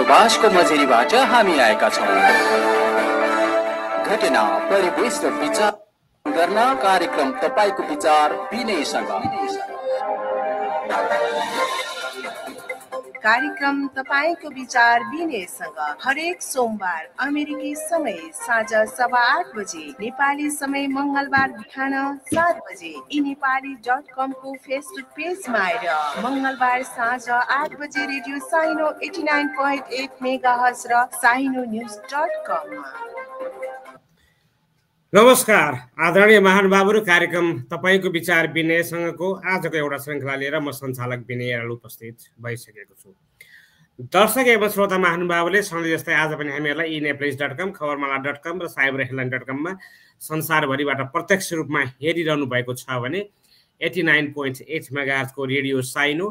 दूतावासको मझेरीबाट हामी आएका छौँ। घटना परिवेश र विचार गर्न कार्यक्रम तपाईको विचार विनयसँग। कार्यक्रम तपाईको विचार विनयसँग हरेक सोमबार अमेरिकी समय साँझ 8:15 बजे, नेपाली समय मंगलबार बिहान 7 बजे इनेपाली.com को फेसबुक पेजमा आएर मंगलबार साँझ 8 बजे रेडियो साइनो 89.8 मेगाहर्ज र साइनोन्यूज.com मा। नमस्कार आदरणीय महानुभावहरू, कार्यक्रम तपाईको विचार विनयसँगको आजको एउटा श्रृङ्खला लिएर म सञ्चालक विनय उपस्थित भइसकेको छु। दर्शक एवं श्रोता महानुभावले सधैँ जस्तै आज पनि हामीहरूलाई इनेप्लेस.com, खबरमाला.com र साइबरहेडलाइन.com मा संसारभरिबाट प्रत्यक्ष रूपमा हेरिरहनु भएको छ भने 89.8 मेगाहर्जको रेडियो साइनो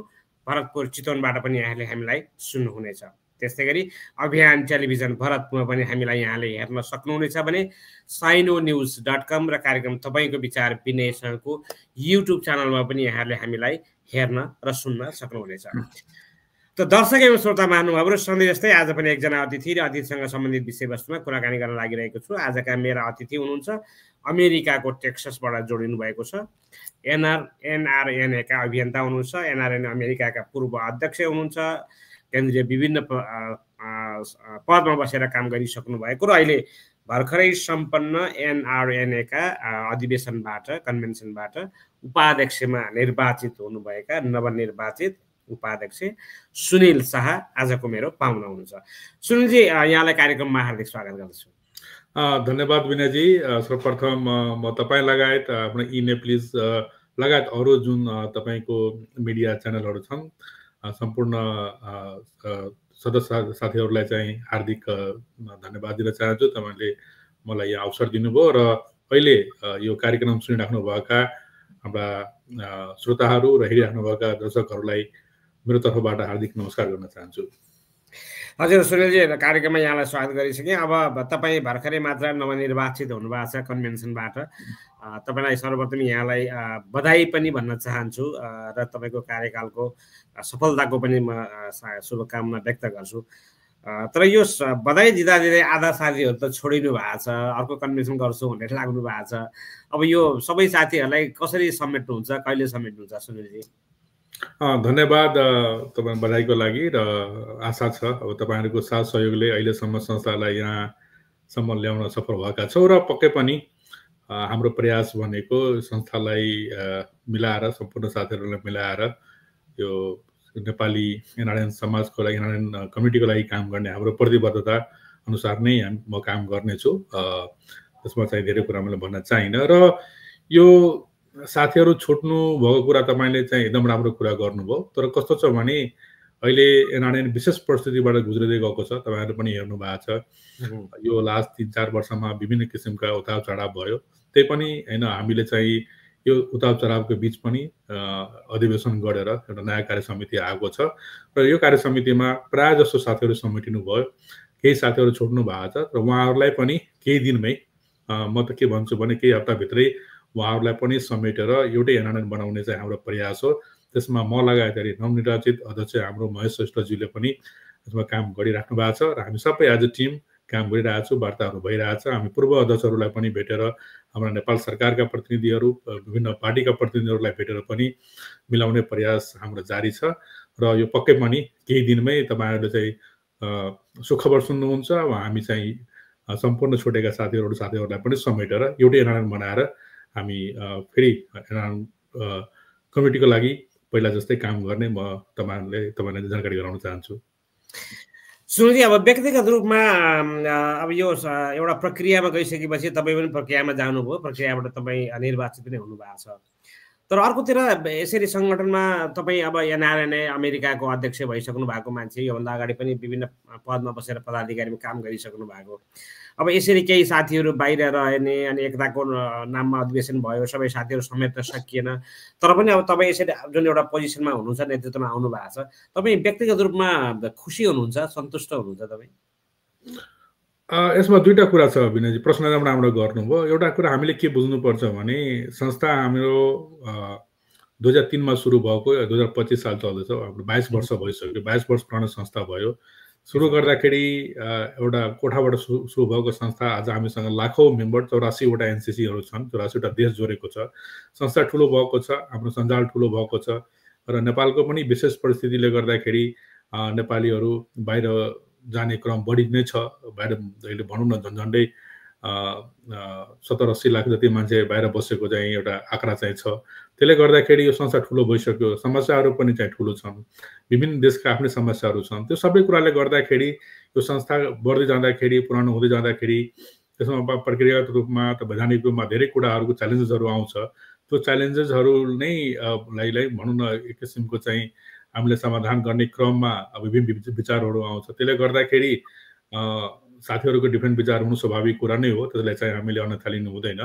भरतपुर चितवनबाट पनि यहाँले हामीलाई सुन्नुहुनेछ। त्यस्तै गरी अभियान टेलिभिजन भरतपुरमा पनि हामीलाई यहाँले हेर्न सक्नुहुनेछ भने साइनोन्यूज.com र कार्यक्रम तपाईको विचार विनयसँगको युट्युब च्यानलमा पनि यहाँले हामीलाई हेर्न र सुन्न सक्नुहुनेछ। त दर्शक एवं श्रोता महानुभावहरू, सधैँ जस्तै आज पनि एकजना अतिथि र अतिथिसँग सम्बन्धित विषयवस्तुमा कुराकानी गर्न लागिरहेको छु। आजका मेरा अतिथि हुनुहुन्छ अमेरिकाको टेक्ससबाट जोडिनु भएको छ, एनआरएनए का अभियन्ता हुनुहुन्छ, एनआरएनए अमेरिकाका पूर्व अध्यक्ष हुनुहुन्छ, केन्द्रीय विभिन्न पदमा बसेर काम गरिसक्नु भएको र अहिले भर्खरै सम्पन्न एनआरएनए का अधिवेशनबाट कन्भेन्सनबाट उपाध्यक्षमा निर्वाचित हुनुभएका नवनिर्वाचित उपाध्यक्ष सुनिल शाह आजको मेरो पाहुना हुनुहुन्छ। सुनिलजी, यहाँलाई कार्यक्रममा हार्दिक स्वागत गर्दछु। धन्यवाद विनयजी। सर्वप्रथम म तपाईँ लगायत आफ्नो इनेप्लिस लगायत अरू जुन तपाईँको मिडिया च्यानलहरू छन् सम्पूर्ण सदस्य साथीहरूलाई चाहिँ हार्दिक धन्यवाद दिन चाहन्छु। तपाईँले मलाई यहाँ अवसर दिनुभयो र अहिले यो कार्यक्रम सुनिराख्नुभएका हाम्रा श्रोताहरू र हेरिराख्नुभएका दर्शकहरूलाई मेरो तर्फबाट हार्दिक नमस्कार गर्न चाहन्छु। हजुर सुनिलजी, कार्यक्रममा यहाँलाई स्वागत गरिसकेँ। अब तपाईँ भर्खरै मात्र नवनिर्वाचित हुनुभएको छ कन्भेन्सनबाट। तपाईँलाई सर्वप्रथम यहाँलाई बधाई पनि भन्न चाहन्छु र तपाईँको कार्यकालको सफलताको पनि म शुभकामना व्यक्त गर्छु। तर यो बधाई दिँदा दिँदै आधा साथीहरू त छोडिनु भएको छ, अर्को कन्भेन्सन गर्छु भनेर लाग्नु भएको छ। अब यो सबै साथीहरूलाई कसरी समेट्नुहुन्छ, कहिले समेट्नुहुन्छ सुनिलजी? धन्यवाद तपाईँ बधाईको लागि र आशा छ अब तपाईँहरूको साथ सहयोगले अहिलेसम्म संस्थालाई यहाँसम्म ल्याउन सफल भएका छौँ र पक्कै पनि हाम्रो प्रयास भनेको संस्थालाई मिलाएर, सम्पूर्ण साथीहरूलाई मिलाएर यो नेपाली एनआरएन समाजको लागि, एनआरएन कम्युनिटीको लागि काम गर्ने हाम्रो प्रतिबद्धता अनुसार नै म काम गर्नेछु। त्यसमा चाहिँ धेरै कुरा मैले भन्न चाहिनँ र यो साथीहरू छुट्नु भएको कुरा तपाईँले चाहिँ एकदम राम्रो कुरा गर्नुभयो। तर कस्तो छ भने अहिले एनआरएन विशेष परिस्थितिबाट गुज्रिँदै गएको छ, तपाईँहरू पनि हेर्नु भएको छ। यो लास्ट 3-4 वर्षमा विभिन्न किसिमका उतार चढाव भयो। त्यही पनि होइन, हामीले चाहिँ यो उतार चढावको बिच पनि अधिवेशन गरेर एउटा नयाँ कार्य समिति आएको छ र यो कार्य समितिमा प्राय जसो साथीहरू समेटिनु भयो। केही साथीहरू छोड्नु भएको छ र उहाँहरूलाई पनि केही दिनमै म त के भन्छु भने केही हप्ताभित्रै उहाँहरूलाई पनि समेटेर एउटै एनआरएन बनाउने चाहिँ हाम्रो प्रयास हो। त्यसमा म लगायत नवनिर्वाचित अध्यक्ष हाम्रो महेश श्रेष्ठज्यूले पनि यसमा काम गरिराख्नु भएको छ र हामी सबै एज अ टिम काम गरिरहेको छौँ। वार्ताहरू भइरहेछ। हामी पूर्व अध्यक्षहरूलाई पनि भेटेर, हाम्रा नेपाल सरकारका प्रतिनिधिहरू, विभिन्न पार्टीका प्रतिनिधिहरूलाई भेटेर पनि मिलाउने प्रयास हाम्रो जारी छ र यो पक्कै पनि केही दिनमै तपाईँहरूले चाहिँ सुखबर सुन्नुहुन्छ। हामी चाहिँ सम्पूर्ण छुटेका साथीहरूलाई पनि समेटेर एउटै एनआरएन बनाएर हामी फेरि एनआरएन कमिटीको लागि पहिला जस्तै काम गर्ने म तपाईँलाई जानकारी गराउन चाहन्छु। सुनिलजी, अब व्यक्तिगत रूपमा अब यो एउटा प्रक्रियामा गइसकेपछि तपाईँ पनि प्रक्रियामा जानुभयो, प्रक्रियाबाट तपाईँ निर्वाचित पनि हुनुभएको छ। तर अर्कोतिर यसरी सङ्गठनमा तपाईँ अब एनआरएनए अमेरिकाको अध्यक्ष भइसक्नु भएको मान्छे, योभन्दा अगाडि पनि विभिन्न पदमा बसेर पदाधिकारीमा काम गरिसक्नु भएको। अब यसरी केही साथीहरू बाहिर रहने अनि एकताको नाममा अधिवेशन भयो, सबै साथीहरू समेट्न सकिएन। तर पनि अब तपाईँ यसरी जुन एउटा पोजिसनमा हुनुहुन्छ, नेतृत्वमा आउनु भएको छ, तपाईँ व्यक्तिगत रूपमा खुसी हुनुहुन्छ, सन्तुष्ट हुनुहुन्छ तपाईँ? यसमा दुईटा कुरा छ विनयजी, प्रश्न राम्रो गर्नुभयो। एउटा कुरा हामीले के बुझ्नुपर्छ भने संस्था हाम्रो 2003 मा सुरु भएको 2025 साल चल्दैछ। हाम्रो 22 वर्ष भइसक्यो। 22 वर्ष पुरानो संस्था भयो। सुरु गर्दाखेरि एउटा कोठाबाट सुरु भएको संस्था आज हामीसँग लाखौँ मेम्बर 84वटा एनसीसीहरू छन्, 84वटा देश जोडेको छ। संस्था ठुलो भएको छ, हाम्रो सञ्जाल ठुलो भएको छ र नेपालको पनि विशेष परिस्थितिले गर्दाखेरि नेपालीहरू बाहिर जाने क्रम बढी नै छ। बाहिर अहिले भनौँ न झन्झन्डै 70-80 लाख जति मान्छे बाहिर बसेको चाहिँ एउटा आँकडा चाहिँ छ। त्यसले गर्दाखेरि यो संस्था ठुलो भइसक्यो, समस्याहरू पनि चाहिँ ठुलो छन्, विभिन्न देशका आफ्नै समस्याहरू छन्। त्यो सबै कुराले गर्दाखेरि यो संस्था बढ्दै जाँदाखेरि, पुरानो हुँदै जाँदाखेरि त्यसमा प्रक्रियागत रूपमा त वैधानिक रूपमा धेरै कुराहरूको च्यालेन्जेसहरू आउँछ। त्यो च्यालेन्जेसहरू नै लाई भनौँ न एक किसिमको चाहिँ हामीले समाधान गर्ने क्रममा विभिन्न विचारहरू आउँछ। त्यसले गर्दाखेरि साथीहरूको डिफ्रेन्ट विचार हुनु स्वाभाविक कुरा नै हो, त्यसलाई चाहिँ हामीले अन्यथा हुँदैन।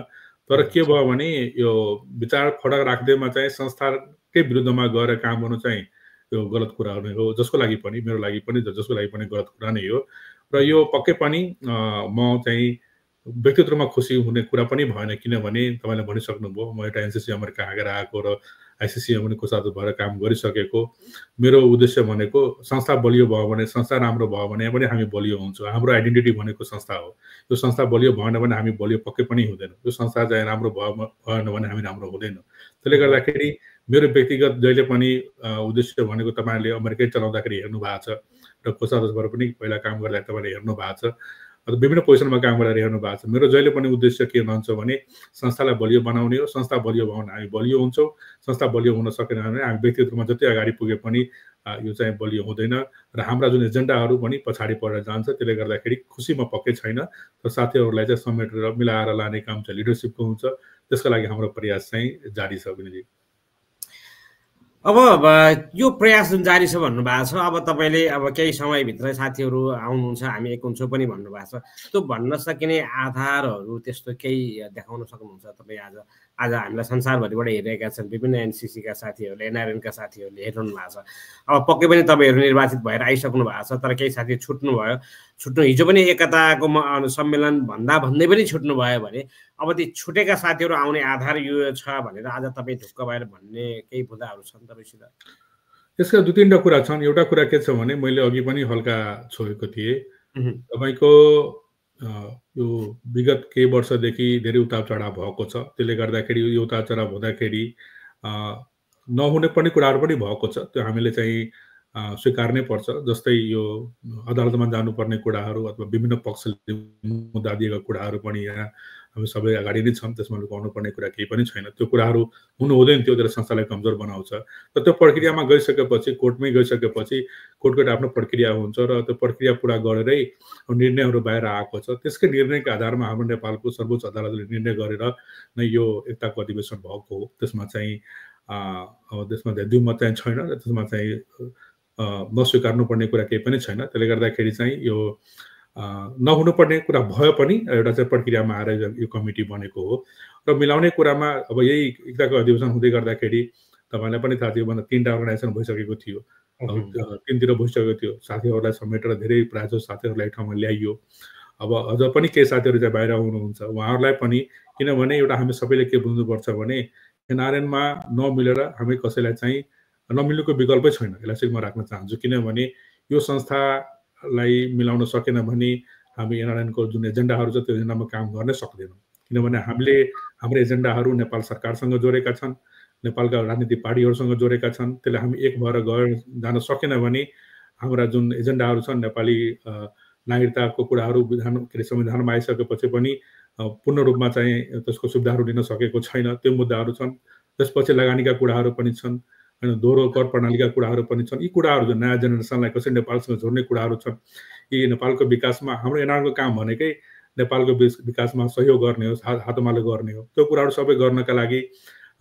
तर के भयो भने यो विचार फरक राख्दैमा चाहिँ संस्थाकै विरुद्धमा गएर काम गर्नु चाहिँ यो गलत कुरा नै हो, जसको लागि पनि, मेरो लागि पनि, जसको लागि पनि गलत कुरा नै हो। र यो पक्कै पनि म चाहिँ व्यक्तिगत रूपमा खुसी हुने कुरा पनि भएन, किनभने तपाईँले भनिसक्नुभयो म एउटा एनसीसी अमेरिका हाँकेर आएको र आइसिसिएमको साथ भएर काम गरिसकेको। मेरो उद्देश्य भनेको संस्था बलियो भयो भने, संस्था राम्रो भयो भने पनि हामी बलियो हुन्छौँ। हाम्रो आइडेन्टिटी भनेको संस्था हो। यो संस्था बलियो भएन भने हामी बलियो पक्कै पनि हुँदैन। यो संस्था चाहिँ राम्रो भएन भने हामी राम्रो हुँदैन। त्यसले गर्दाखेरि मेरो व्यक्तिगत जहिले पनि उद्देश्य भनेको तपाईँले अमेरिकै चलाउँदाखेरि हेर्नु भएको छ र कोषाध्यक्षबाट पनि पहिला काम गर्दा तपाईँले हेर्नु भएको छ, विभिन्न पोजिसनमा काम गरेर हेर्नु भएको छ। मेरो जहिले पनि उद्देश्य के रहन्छ भने संस्थालाई बलियो बनाउने हो। संस्था बलियो भयो भने हामी बलियो हुन्छौँ। संस्था बलियो हुन सकेन भने हामी व्यक्तिगत रूपमा जति अगाडि पुगे पनि यो चाहिँ बलियो हुँदैन र हाम्रा जुन एजेन्डाहरू पनि पछाडि परेर जान्छ। त्यसले गर्दाखेरि खुसी म पक्कै छैन, तर साथीहरूलाई चाहिँ समेटेर मिलाएर लाने काम चाहिँ लिडरसिपको हुन्छ। त्यसको लागि हाम्रो प्रयास चाहिँ जारी छ। विनयजी, अब यो प्रयास जुन जारी छ भन्नुभएको छ, अब तपाईँले अब केही समयभित्र साथीहरू आउनुहुन्छ, हामी एक हुन्छौँ पनि भन्नुभएको छ, त्यो भन्न सकिने आधारहरू त्यस्तो केही देखाउन सक्नुहुन्छ तपाईँ? आज हामीलाई संसारभरिबाट हेरिरहेका छन् विभिन्न एनसीसीका साथीहरूले, एनआरएनका साथीहरूले हेरिरहनु भएको छ। अब पक्कै पनि तपाईँहरू निर्वाचित भएर आइसक्नु भएको छ, तर केही साथी छुट्नु हिजो पनि एकताको सम्मेलन भन्दै पनि छुट्नु भयो भने अब ती छुटेका साथीहरू आउने आधार यो छ भनेर आज तपाईँ ढुक्क भएर भन्ने केही बुदाहरू छन् तपाईँसित? यसका 2-3टा कुरा छन्। एउटा कुरा के छ भने मैले अघि पनि हल्का छोएको थिएँ, तपाईँको यो विगत केही वर्षदेखि धेरै उतार चढाव भएको छ। त्यसले गर्दाखेरि यो उतार चढाव हुँदाखेरि नहुने पर्ने कुराहरू पनि भएको छ। त्यो हामीले चाहिँ स्वीकार्नै पर्छ। जस्तै यो अदालतमा जानुपर्ने कुराहरू अथवा विभिन्न पक्षले मुद्दा दिएका कुराहरू पनि यहाँ हामी सबै अगाडि नै छन्, त्यसमा लुकाउनु पर्ने कुरा केही पनि छैन। त्यो कुराहरू हुनु हुँदैन, त्यो संस्थालाई कमजोर बनाउँछ। र त्यो प्रक्रियामा गइसकेपछि, कोर्टमै गइसकेपछि कोर्टको आफ्नो प्रक्रिया हुन्छ र त्यो प्रक्रिया पुरा गरेरै निर्णयहरू बाहिर आएको छ। त्यसकै निर्णयको आधारमा हाम्रो नेपालको सर्वोच्च अदालतले निर्णय गरेर नै यो एकताको अधिवेशन भएको हो। त्यसमा चाहिँ त्यसमा चाहिँ द्विमत चाहिँ छैन र त्यसमा चाहिँ नस्वीकार्नु पर्ने कुरा केही पनि छैन। त्यसले गर्दाखेरि चाहिँ यो नहुनुपर्ने कुरा भयो पनि एउटा चाहिँ प्रक्रियामा आएर यो कमिटी बनेको हो र मिलाउने कुरामा अब यही एकताको अधिवेशन हुँदै गर्दाखेरि तपाईँलाई पनि थाहा थियो भन्दा 3टा अर्गनाइजेसन भइसकेको थियो, 3तिर भइसकेको थियो। साथीहरूलाई समेटेर धेरै प्रायः साथीहरूलाई ठाउँमा ल्याइयो। अब अझ पनि केही साथीहरू चाहिँ बाहिर हुनुहुन्छ, उहाँहरूलाई पनि, किनभने एउटा हामी सबैले के बुझ्नुपर्छ भने एनआरएनमा नमिलेर हामी कसैलाई चाहिँ नमिल्नुको विकल्पै छैन। यसलाई चाहिँ म राख्न चाहन्छु, किनभने यो संस्थालाई मिलाउन सकेन भने हामी एनआरएनको जुन एजेन्डाहरू छ त्यो एजेन्डामा काम गर्नै सक्दैनौँ। किनभने हामीले हाम्रो एजेन्डाहरू नेपाल सरकारसँग जोडेका छन्, नेपालका राजनीतिक पार्टीहरूसँग जोडेका छन्। त्यसले हामी एक भएर जान सकेन भने हाम्रा जुन एजेन्डाहरू छन्, नेपाली नागरिकताको कुराहरू संविधानमा आइसकेपछि पनि पूर्ण रूपमा चाहिँ त्यसको सुविधाहरू लिन सकेको छैन, त्यो मुद्दाहरू छन्। त्यसपछि लगानीका कुराहरू पनि छन्, होइन, दोहोरो कर प्रणालीका कुराहरू पनि छन्। यी कुराहरू जुन नयाँ जेनेरेसनलाई कसरी नेपालसँग जोड्ने कुराहरू छन्, यी नेपालको विकासमा हाम्रो एनआरएनको काम भनेकै नेपालको विकासमा सहयोग गर्ने हो, हातमालो गर्ने हो। त्यो कुराहरू सबै गर्नका लागि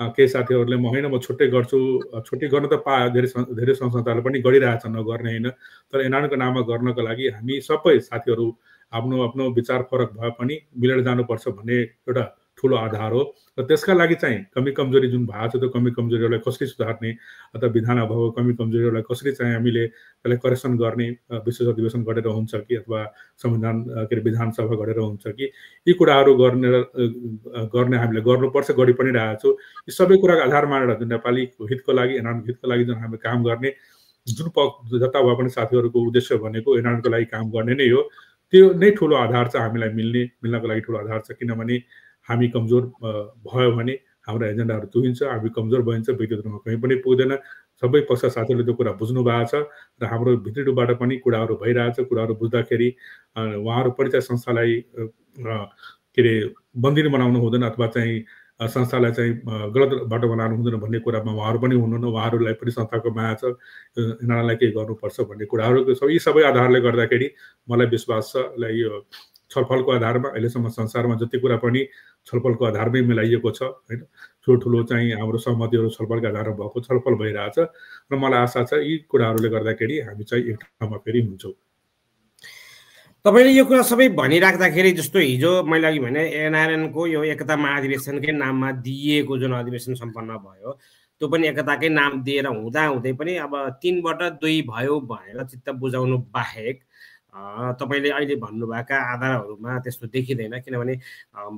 केही साथीहरूले म होइन म छुट्टै गर्छु, छुट्टै गर्न त धेरै संस्थाहरूले पनि गरिरहेछन्, नगर्ने होइन, तर एनआरएनको नाममा गर्नको लागि हामी सबै साथीहरू आफ्नो आफ्नो विचार फरक भए पनि मिलेर जानुपर्छ भन्ने एउटा ठुलो आधार हो। र त्यसका लागि चाहिँ कमी कमजोरी जुन भएको छ त्यो कमी कमजोरीहरूलाई कसरी सुधार्ने अथवा विधान अभावको कमी कमजोरीहरूलाई कसरी चाहिँ हामीले त्यसलाई करेक्सन गर्ने, विशेष अधिवेशन गरेर हुन्छ कि अथवा संविधान के अरे विधानसभा गरेर हुन्छ कि, यी कुराहरू गर्ने हामीले गर्नुपर्छ, गरि पनि रहेको छु। यी सबै कुराको आधार मानेर नेपाली हितको लागि, एनआरएनको हितको लागि जुन हामीले काम गर्ने जुन जता भए पनि साथीहरूको उद्देश्य भनेको एनआरएनको लागि काम गर्ने नै हो। त्यो नै ठुलो आधार छ, हामीलाई मिल्नको लागि ठुलो आधार छ। किनभने हामी कमजोर भयो भने हाम्रो एजेन्डाहरू तुहिन्छ, हामी कमजोर भइन्छ, व्यक्तिगत रूपमा कहीँ पनि पुग्दैन। सबै पक्ष साथीहरूले त्यो कुरा बुझ्नु भएको छ र हाम्रो भित्री रूपबाट पनि कुराहरू भइरहेछ। कुराहरू बुझ्दाखेरि उहाँहरू पनि चाहिँ संस्थालाई के अरे बन्दिनी बनाउनु हुँदैन अथवा चाहिँ संस्थालाई चाहिँ गलत बाटो बनाउनु हुँदैन भन्ने कुरामा उहाँहरू पनि हुनुहुन्न। उहाँहरूलाई पनि संस्थाको माया छ, यिनीहरूलाई केही गर्नुपर्छ भन्ने कुराहरू यी सबै आधारले गर्दाखेरि मलाई विश्वास छ यो छलफलको आधारमा अहिलेसम्म संसारमा जति कुरा पनि छलफलको आधारमै मिलाइएको छ होइन। ठुलो चाहिँ हाम्रो सहमतिहरू छलफलका आधारमा भएको छलफल भइरहेछ र मलाई आशा छ यी कुराहरूले गर्दाखेरि हामी चाहिँ एक ठाउँमा फेरि हुन्छौँ। तपाईँले यो कुरा सबै भनिराख्दाखेरि जस्तो हिजो मैले अघि भने एनआरएनको यो एकता महाधिवेशनकै नाममा दिइएको जुन अधिवेशन सम्पन्न भयो त्यो पनि एकताकै नाम दिएर हुँदै पनि अब 3/2 भयो भनेर चित्त बुझाउनु बाहेक तपाईँले अहिले भन्नुभएका आधारहरूमा त्यस्तो देखिँदैन। किनभने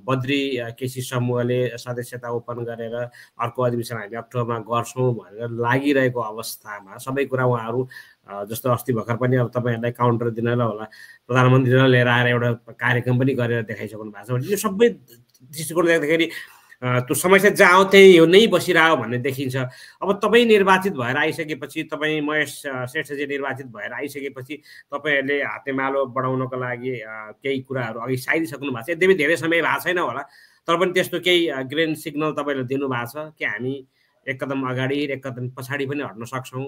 बद्री केसी समूहले सदस्यता ओपन गरेर अर्को अधिवेशन हामी अक्टोबरमा गर्छौँ भनेर लागिरहेको अवस्थामा सबै कुरा उहाँहरू जस्तो अस्ति भर्खर पनि अब तपाईँहरूलाई काउन्टर दिनलाई होला प्रधानमन्त्रीलाई लिएर आएर एउटा कार्यक्रम पनि गरेर देखाइसक्नु भएको छ। यो सबै दृष्टिकोण देख्दाखेरि त्यो समस्या जहाँ आउँथे यो नै बसिरह्यो भन्ने देखिन्छ। अब तपाईँ निर्वाचित भएर आइसकेपछि, तपाईँ महेश श्रेष्ठजी निर्वाचित भएर आइसकेपछि तपाईँहरूले हातेमालो बढाउनको लागि केही कुराहरू अघि सारिसक्नु भएको छ। यद्यपि धेरै समय भएको छैन होला, तर पनि त्यस्तो केही ग्रिन सिग्नल तपाईँले दिनुभएको छ कि हामी एक कदम अगाडि एक कदम पछाडि पनि हट्न सक्छौँ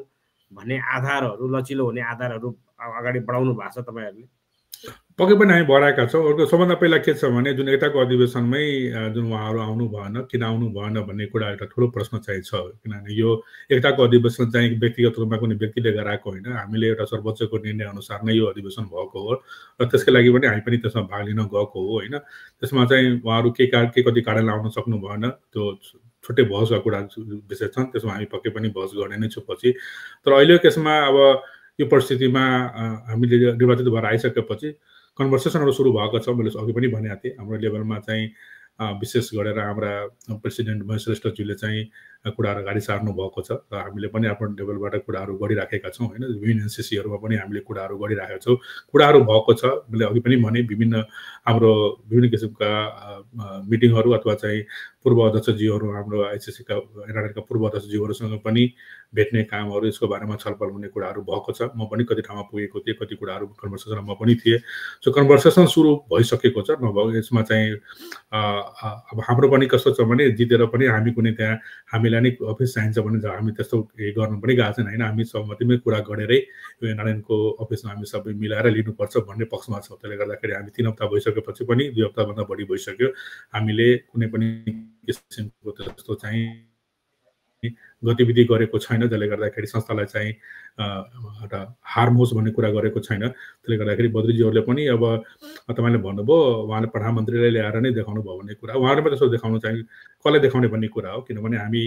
भन्ने आधारहरू, लचिलो हुने आधारहरू अगाडि बढाउनु भएको छ तपाईँहरूले? पक्कै पनि हामी बढाएका छौँ। अर्को सबभन्दा पहिला के छ भने जुन एकताको अधिवेशनमै जुन उहाँहरू आउनु भएन, किन आउनु भएन भन्ने कुरा एउटा ठुलो प्रश्न चाहिँ छ। किनभने यो एकताको अधिवेशन चाहिँ व्यक्तिगत रूपमा कुनै व्यक्तिले गराएको होइन, हामीले एउटा सर्वोच्चको निर्णय अनुसार नै यो अधिवेशन भएको हो र त्यसकै लागि पनि हामी पनि त्यसमा भाग लिन गएको हो होइन। त्यसमा चाहिँ उहाँहरू के कति कारणले आउन सक्नु भएन त्यो छुट्टै बहसका कुरा विषय छन्, त्यसमा हामी पक्कै पनि बहस गर्ने नै छौँ पछि। तर अहिलेको यसमा अब यो परिस्थितिमा हामीले निर्वाचित भएर आइसकेपछि कन्भर्सेसनहरू सुरु भएको छ। मैले अघि पनि भनेको थिएँ हाम्रो लेभलमा चाहिँ विशेष गरेर हाम्रा प्रेसिडेन्ट महेश श्रेष्ठज्यूले चाहिँ कुराहरू अगाडि सार्नु भएको छ र हामीले पनि आफ्नो लेभलबाट कुराहरू गरिराखेका छौँ होइन। विभिन्न एनसिसीहरूमा पनि हामीले कुराहरू गरिराखेका छौँ, कुराहरू भएको छ। मैले अघि पनि भने हाम्रो विभिन्न किसिमका मिटिङहरू अथवा चाहिँ पूर्व अध्यक्षज्यूहरू हाम्रो आइसिसीका एनआरएनका पूर्व अध्यक्षज्यूहरूसँग पनि भेट्ने कामहरू, यसको बारेमा छलफल हुने कुराहरू भएको छ। म पनि कति ठाउँमा पुगेको थिएँ, कति कुराहरू कन्भर्सेसनमा म पनि थिएँ। सो कन्भर्सेसन सुरु भइसकेको छ। नभए यसमा चाहिँ अब हाम्रो पनि कस्तो छ भने जितेर पनि हामी कुनै त्यहाँ हामीलाई नै अफिस चाहिन्छ भने हामी त्यस्तो गर्नु पनि गएको छैन होइन। हामी सहमतिमै कुरा गरेरै यो एनआरएनको अफिसमा हामी सबै मिलाएर लिनुपर्छ भन्ने पक्षमा छौँ। त्यसले गर्दाखेरि हामी 3 हप्ता भइसकेपछि पनि 2 हप्ताभन्दा बढी भइसक्यो हामीले कुनै पनि किसिमको त्यस्तो चाहिँ गतिविधि गरेको छैन, जसले गर्दाखेरि संस्थालाई चाहिँ एउटा हार्म होस् भन्ने कुरा गरेको छैन। त्यसले गर्दाखेरि बद्रीजीहरूले पनि अब तपाईँले भन्नुभयो उहाँले प्रधानमन्त्रीलाई ल्याएर नै देखाउनु भयो भन्ने कुरा, उहाँहरूले पनि त्यसो देखाउनु चाहिँ कसलाई देखाउने भन्ने कुरा हो। किनभने हामी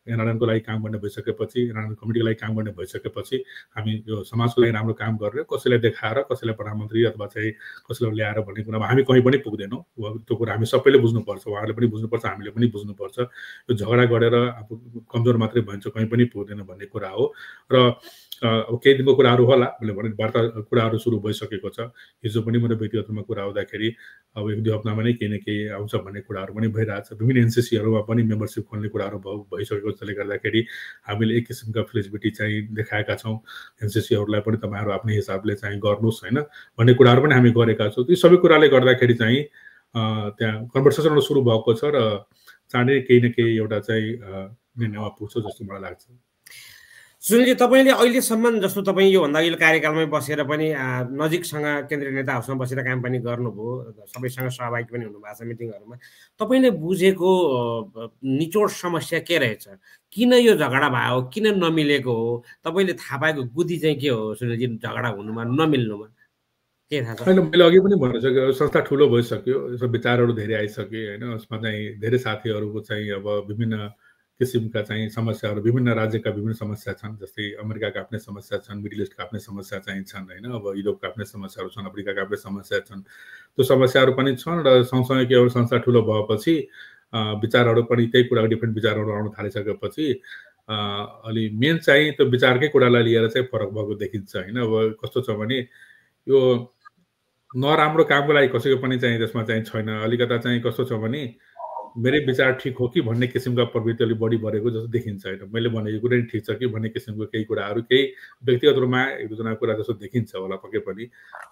एनआरएनको लागि काम गर्ने भइसकेपछि, एनआरएन कमिटीको लागि काम गर्ने भइसकेपछि हामी यो समाजको लागि राम्रो काम गरेर कसैलाई देखाएर कसैलाई प्रधानमन्त्री अथवा चाहिँ कसैलाई ल्याएर भन्ने कुरामा हामी कहीँ पनि पुग्दैनौँ। त्यो कुरा हामी सबैले बुझ्नुपर्छ, उहाँहरूले पनि बुझ्नुपर्छ, हामीले पनि बुझ्नुपर्छ। यो झगडा गरेर अब कमजोर मात्रै भइन्छ, कहीँ पनि पुग्दैन भन्ने कुरा हो। र अब केही दिनको कुराहरू होला, मैले भने वार्ता कुराहरू सुरु भइसकेको छ। हिजो पनि मेरो व्यक्तिगत रूपमा कुरा आउँदाखेरि अब 1-2 हप्तामा नै केही न केही आउँछ भन्ने कुराहरू पनि भइरहेछ। विभिन्न एनसिसीहरूमा पनि मेम्बरसिप खोल्ने कुराहरू भइसकेको, त्यसले गर्दाखेरि हामीले एक किसिमका फ्लेक्सिबिलिटी चाहिँ देखाएका छौँ। एनसिसीहरूलाई पनि तपाईँहरू आफ्नै हिसाबले चाहिँ गर्नुहोस् होइन भन्ने कुराहरू पनि हामी गरेका छौँ। ती सबै कुराले गर्दाखेरि चाहिँ त्यहाँ कन्भर्सेसनहरू सुरु भएको छ र चाँडै केही न केही एउटा चाहिँ निर्णयमा पुग्छ जस्तो मलाई लाग्छ। सुनिलजी, तपाईँले अहिलेसम्म जस्तो तपाईँ योभन्दा अघिल्लो कार्यकालमै बसेर पनि नजिकसँग केन्द्रीय नेताहरूसँग बसेर काम पनि गर्नुभयो, सबैसँग सहभागी पनि हुनुभएको छ मिटिङहरूमा। तपाईँले बुझेको निचोड समस्या के रहेछ? किन यो झगडा भयो, किन नमिलेको हो? तपाईँले थाहा पाएको गुदी चाहिँ के हो सुनिलजी झगडा हुनुमा, नमिल्नुमा के थाहा छ? होइन, मैले अघि पनि भनिसकेँ संस्था ठुलो भइसक्यो, यसो विचारहरू धेरै आइसके होइन। यसमा चाहिँ धेरै साथीहरूको चाहिँ अब विभिन्न किसिमका चाहिँ समस्याहरू, विभिन्न राज्यका विभिन्न समस्या छन्। जस्तै अमेरिकाका आफ्नै समस्या छन्, मिडल इस्टका आफ्नै समस्या चाहिँ छन् होइन। अब युरोपका आफ्नै समस्याहरू छन्, अफ्रिकाका आफ्नै समस्या छन्। त्यो समस्याहरू पनि छन् र सँगसँगै के एउटा संस्था ठुलो भएपछि विचारहरू पनि त्यही कुरा डिफ्रेन्ट विचारहरू आउन थालिसकेपछि अलि मेन चाहिँ त्यो विचारकै कुरालाई लिएर चाहिँ फरक भएको देखिन्छ होइन। अब कस्तो छ भने यो नराम्रो कामको लागि कसैको पनि चाहिँ त्यसमा चाहिँ छैन। अलिकता चाहिँ कस्तो छ भने मेरै विचार ठिक हो कि भन्ने किसिमका प्रवृत्ति अलिक बढी बढेको जस्तो देखिन्छ होइन। मैले भनेको कुरै ठिक छ कि भन्ने किसिमको केही कुराहरू केही व्यक्तिगत रूपमा एक दुईजना कुरा जस्तो देखिन्छ होला पक्कै पनि।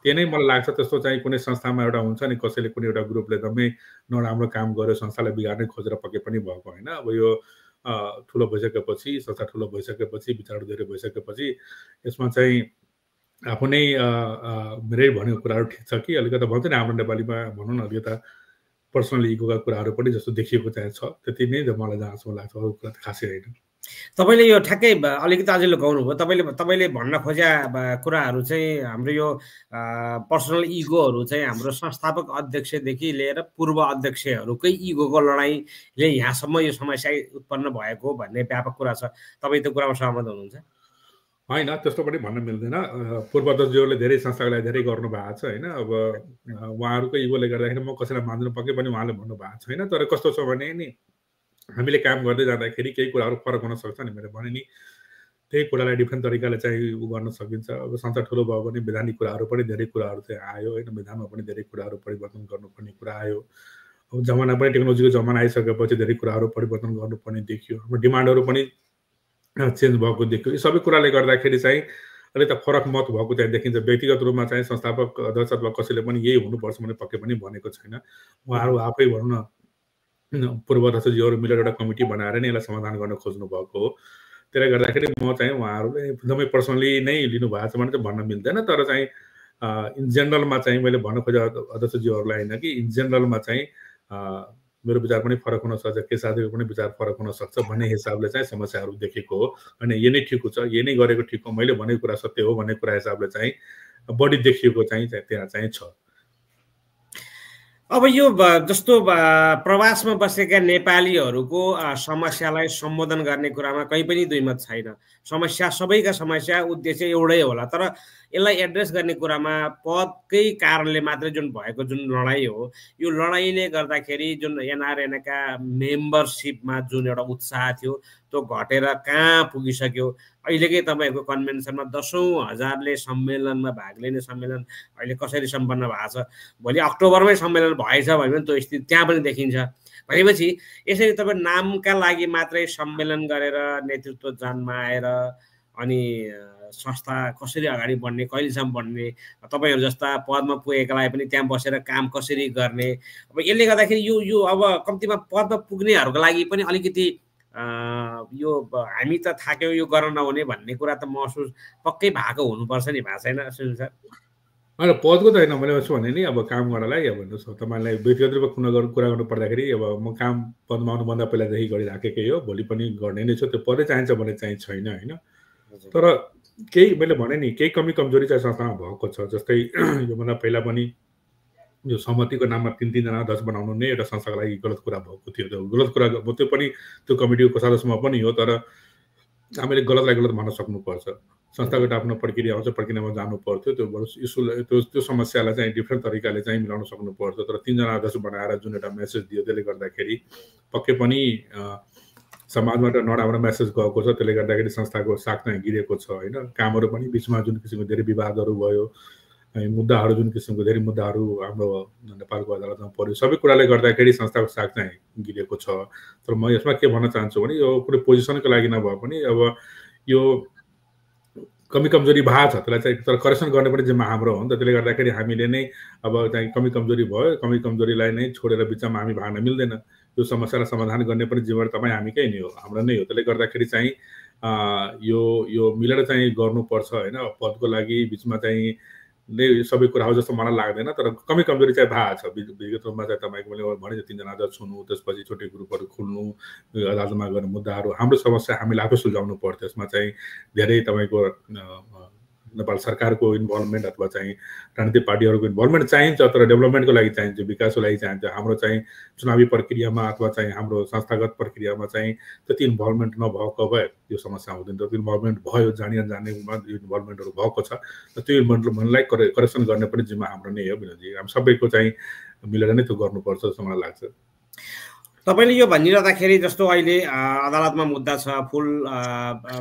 त्यही नै मलाई लाग्छ। त्यस्तो चाहिँ कुनै संस्थामा एउटा हुन्छ नि, कसैले कुनै एउटा ग्रुपले एकदमै नराम्रो काम गर्यो, संस्थालाई बिगार्नै खोजेर पक्कै पनि भएको होइन। अब यो ठुलो भइसकेपछि, संस्था ठुलो भइसकेपछि, विचारहरू धेरै भइसकेपछि यसमा चाहिँ आफू नै मेरै भनेको कुराहरू ठिक छ कि अलिकता भन्छ नि हाम्रो नेपालीमा भनौँ न अलिकता पर्सनल इगोका कुराहरू पनि जस्तो देखिएको चाहिँ छ। त्यति नै मलाई जहाँसम्म लाग्छ, अरू कुरा त खासै होइन। तपाईँले यो ठ्याक्कै अलिकति अझै लुकाउनु भयो। तपाईँले भन्न खोज्या कुराहरू चाहिँ हाम्रो यो पर्सनल इगोहरू चाहिँ हाम्रो संस्थापक अध्यक्षदेखि लिएर पूर्व अध्यक्षहरूकै इगोको लडाइँले यहाँसम्म यो समस्या उत्पन्न भएको भन्ने व्यापक कुरा छ। तपाईँ त्यो कुरामा सहमत हुनुहुन्छ? होइन, त्यस्तो पनि भन्न मिल्दैन। पूर्वजहरूले धेरै संस्थाको लागि धेरै गर्नुभएको छ होइन। अब उहाँहरूको इगोले गर्दाखेरि म कसैलाई मान्दिनँ, पक्कै पनि उहाँले भन्नुभएको छैन। तर कस्तो छ भने नि हामीले काम गर्दै जाँदाखेरि केही कुराहरू फरक हुन सक्छ नि। मैले भने नि त्यही कुरालाई डिफ्रेन्ट तरिकाले चाहिँ गर्न सकिन्छ। अब संस्था ठुलो भयो भने वैधानिक कुराहरू पनि धेरै कुराहरू चाहिँ आयो होइन। विधानमा पनि धेरै कुराहरू परिवर्तन गर्नुपर्ने कुरा आयो। अब जमाना पनि टेक्नोलोजीको जमाना आइसकेपछि धेरै कुराहरू परिवर्तन गर्नुपर्ने देखियो। अब डिमान्डहरू पनि चेन्ज भएको देखियो। यी सबै कुराले गर्दाखेरि चाहिँ अलिकति फरक मत भएको चाहिँ देखिन्छ। व्यक्तिगत रूपमा चाहिँ संस्थापक अध्यक्ष अथवा कसैले पनि यही हुनुपर्छ भने पक्कै पनि भनेको छैन। उहाँहरू आफै भनौँ न पूर्व अध्यक्षजीहरू मिलेर एउटा कमिटी बनाएर नै यसलाई समाधान गर्न खोज्नु भएको हो। त्यसले गर्दाखेरि म चाहिँ उहाँहरूले एकदमै पर्सनली नै लिनुभएको छ भने चाहिँ भन्न मिल्दैन। तर चाहिँ इन जेनरलमा चाहिँ मैले भन्न खोजेँ अध्यक्षजीहरूलाई होइन कि इन जेनरलमा चाहिँ मेरो विचार पनि फरक हुन सक्छ, के साथीको पनि विचार फरक हुन सक्छ भन्ने हिसाबले चाहिँ समस्याहरू देखेको हो। अनि यही नै ठिक छ, यही नै गरेको ठिक हो, मैले भनेको कुरा सत्य हो भन्ने कुरा हिसाबले चाहिँ बढी देखिएको चाहिँ त्यहाँ चाहिँ छ। अब यो जस्तो प्रवासमा बसेका नेपालीहरूको समस्यालाई सम्बोधन गर्ने कुरामा कहीँ पनि दुईमत छैन। समस्या सबैका समस्या उद्देश्य एउटै होला। तर यसलाई एड्रेस गर्ने कुरामा पदकै कारणले मात्रै जुन भएको जुन लडाइँ हो, यो लडाइँले गर्दाखेरि जुन एनआरएनका मेम्बरसिपमा जुन एउटा उत्साह थियो त्यो घटेर कहाँ पुगिसक्यो। अहिलेकै तपाईँहरूको कन्भेन्सनमा 10,000ले सम्मेलनमा भाग लिने सम्मेलन अहिले कसरी सम्पन्न भएको छ। भोलि अक्टोबरमै सम्मेलन भएछ भने पनि त्यो स्थिति त्यहाँ पनि देखिन्छ। भनेपछि यसरी तपाईँ नामका लागि मात्रै सम्मेलन गरेर नेतृत्व जन्माएर अनि संस्था कसरी अगाडि बढ्ने, कहिलेसम्म बढ्ने, तपाईँहरू जस्ता पदमा पुगेकालाई पनि त्यहाँ बसेर काम कसरी गर्ने। अब यसले गर्दाखेरि यो अब कम्तीमा पदमा पुग्नेहरूको लागि पनि अलिकति यो हामी त थाक्यौँ यो गर्न नहुने भन्ने कुरा त महसुस पक्कै भएको हुनुपर्छ नि, भएको छैन सुनिल सर? होइन, पदको त होइन। मैले उसो भने नि अब काम गर्नलाई अब भन्नुहोस् तपाईँलाई व्यक्तिगत रूपमा कुरा गर्नु पर्दाखेरि अब म काम पदमा आउनुभन्दा पहिलादेखि गरिराखेकै हो, भोलि पनि गर्ने नै छु। त्यो पदै चाहिन्छ भने चाहिँ छैन होइन। तर केही मैले भने नि केही कमी कमजोरी चाहिँ संस्थामा भएको छ। जस्तै योभन्दा पहिला पनि यो सहमतिको नाममा 3-3 जना अध्यक्ष बनाउनु नै एउटा संस्थाको लागि गलत कुरा भएको थियो। त्यो गलत कुरा त्यो पनि त्यो कमिटीको सदस्यमा पनि हो। तर हामीले गलतलाई गलत भन्न सक्नुपर्छ। संस्थाको एउटा आफ्नो प्रक्रिया आउँछ, प्रक्रियामा जानु पर्थ्यो। त्यो इस्युलाई त्यो समस्यालाई चाहिँ डिफ्रेन्ट तरिकाले चाहिँ मिलाउन सक्नु पर्थ्यो। तर 3 जना अध्यक्ष बनाएर जुन एउटा मेसेज दियो त्यसले गर्दाखेरि पक्कै पनि समाजमा एउटा नराम्रो मेसेज गएको छ। त्यसले गर्दाखेरि संस्थाको साख चाहिँ गिरेको छ होइन। कामहरू पनि बिचमा जुन किसिमको धेरै विवादहरू भयो, मुद्दाहरू जुन किसिमको धेरै मुद्दाहरू हाम्रो नेपालको अदालतमा पर्यो, सबै कुराले गर्दाखेरि संस्थाको साख चाहिँ गिरेको छ। तर म यसमा के भन्न चाहन्छु भने यो कुनै पोजिसनको लागि नभए पनि अब यो कमी कमजोरी भएको छ, त्यसलाई चाहिँ तर करेक्सन गर्ने पनि जिम्मा हाम्रो हो नि त। त्यसले गर्दाखेरि हामीले नै अब चाहिँ कमी कमजोरी भयो, कमी कमजोरीलाई नै छोडेर बिचमा हामी भाग्न मिल्दैन। यो समस्यालाई समाधान गर्ने पनि जिम्मेवारी तपाईँ हामीकै नै हो, हाम्रो नै हो। त्यसले गर्दाखेरि चाहिँ यो मिलेर चाहिँ गर्नुपर्छ होइन। पदको लागि बिचमा चाहिँ सबै कुरा हो जस्तो मलाई लाग्दैन। तर कमी कमजोरी चाहिँ भएको छ। विगत रूपमा चाहिँ तपाईँको मैले भने 3 जना अध्यक्ष हुनु, त्यसपछि छोटे ग्रुपहरू खुल्नु, अदालतमा गर्ने मुद्दाहरू हाम्रो समस्या हामीले आफै सुल्झाउनु पर्थ्यो। यसमा चाहिँ धेरै तपाईँको नेपाल सरकारको इन्भल्भमेन्ट अथवा चाहिँ राजनीतिक पार्टीहरूको इन्भल्भमेन्ट चाहिन्छ। तर डेभलपमेन्टको लागि चाहिन्छ, विकासको लागि चाहिन्छ। हाम्रो चाहिँ चुनावी प्रक्रियामा अथवा चाहिँ हाम्रो संस्थागत प्रक्रियामा चाहिँ त्यति इन्भल्भमेन्ट नभएको भए यो समस्या हुँदैन। त्यो इन्भल्भमेन्ट भयो, जानी अनजानेमा इन्भल्भमेन्टहरू भएको छ। र त्यो इन्भल्भमेन्टलाई करेक्सन गर्ने पनि जिम्मा हाम्रो नै हो विनोदजी। हामी सबैको चाहिँ मिलेर नै त्यो गर्नुपर्छ जस्तो मलाई लाग्छ। तपाईँले यो भनिरहँदाखेरि जस्तो अहिले अदालतमा मुद्दा छ, फुल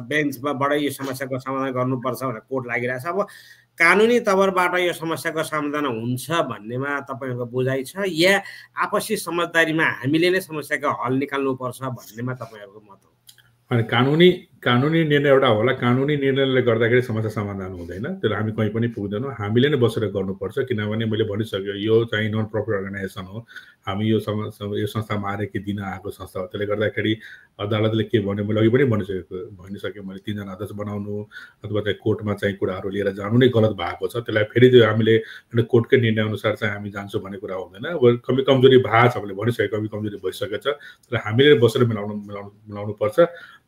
बेन्चबाटै यो समस्याको समाधान गर्नुपर्छ भनेर कोर्ट लागिरहेछ। अब कानुनी तवरबाट यो समस्याको समाधान हुन्छ भन्नेमा तपाईँहरूको बुझाइ छ या आपसी समझदारीमा हामीले नै समस्याको हल निकाल्नुपर्छ भन्नेमा तपाईँहरूको मत हो? अनि कानुनी निर्णय एउटा होला, कानुनी निर्णयले गर्दाखेरि समस्या समाधान हुँदैन, त्यसले हामी कहीँ पनि पुग्दैनौँ। हामीले नै बसेर गर्नुपर्छ, किनभने मैले भनिसकेँ यो चाहिँ नन प्रफिट अर्गनाइजेसन हो, हामी यो संस्थामा आएर के दिन आएको संस्था हो। त्यसले गर्दाखेरि अदालतले के भन्यो मैले अघि पनि भनिसकेँ मैले 3 जना अध्यक्ष बनाउनु अथवा चाहिँ कोर्टमा चाहिँ कुराहरू लिएर जानु नै गलत भएको छ। त्यसलाई फेरि त्यो हामीले कोर्टकै निर्णय अनुसार चाहिँ हामी जान्छौँ भन्ने कुरा हुँदैन। अब कमी कमजोरी भएको छ, मैले भनिसकेँ कमी कमजोरी भइसकेको छ, तर हामीले बसेर मिलाउनुपर्छ,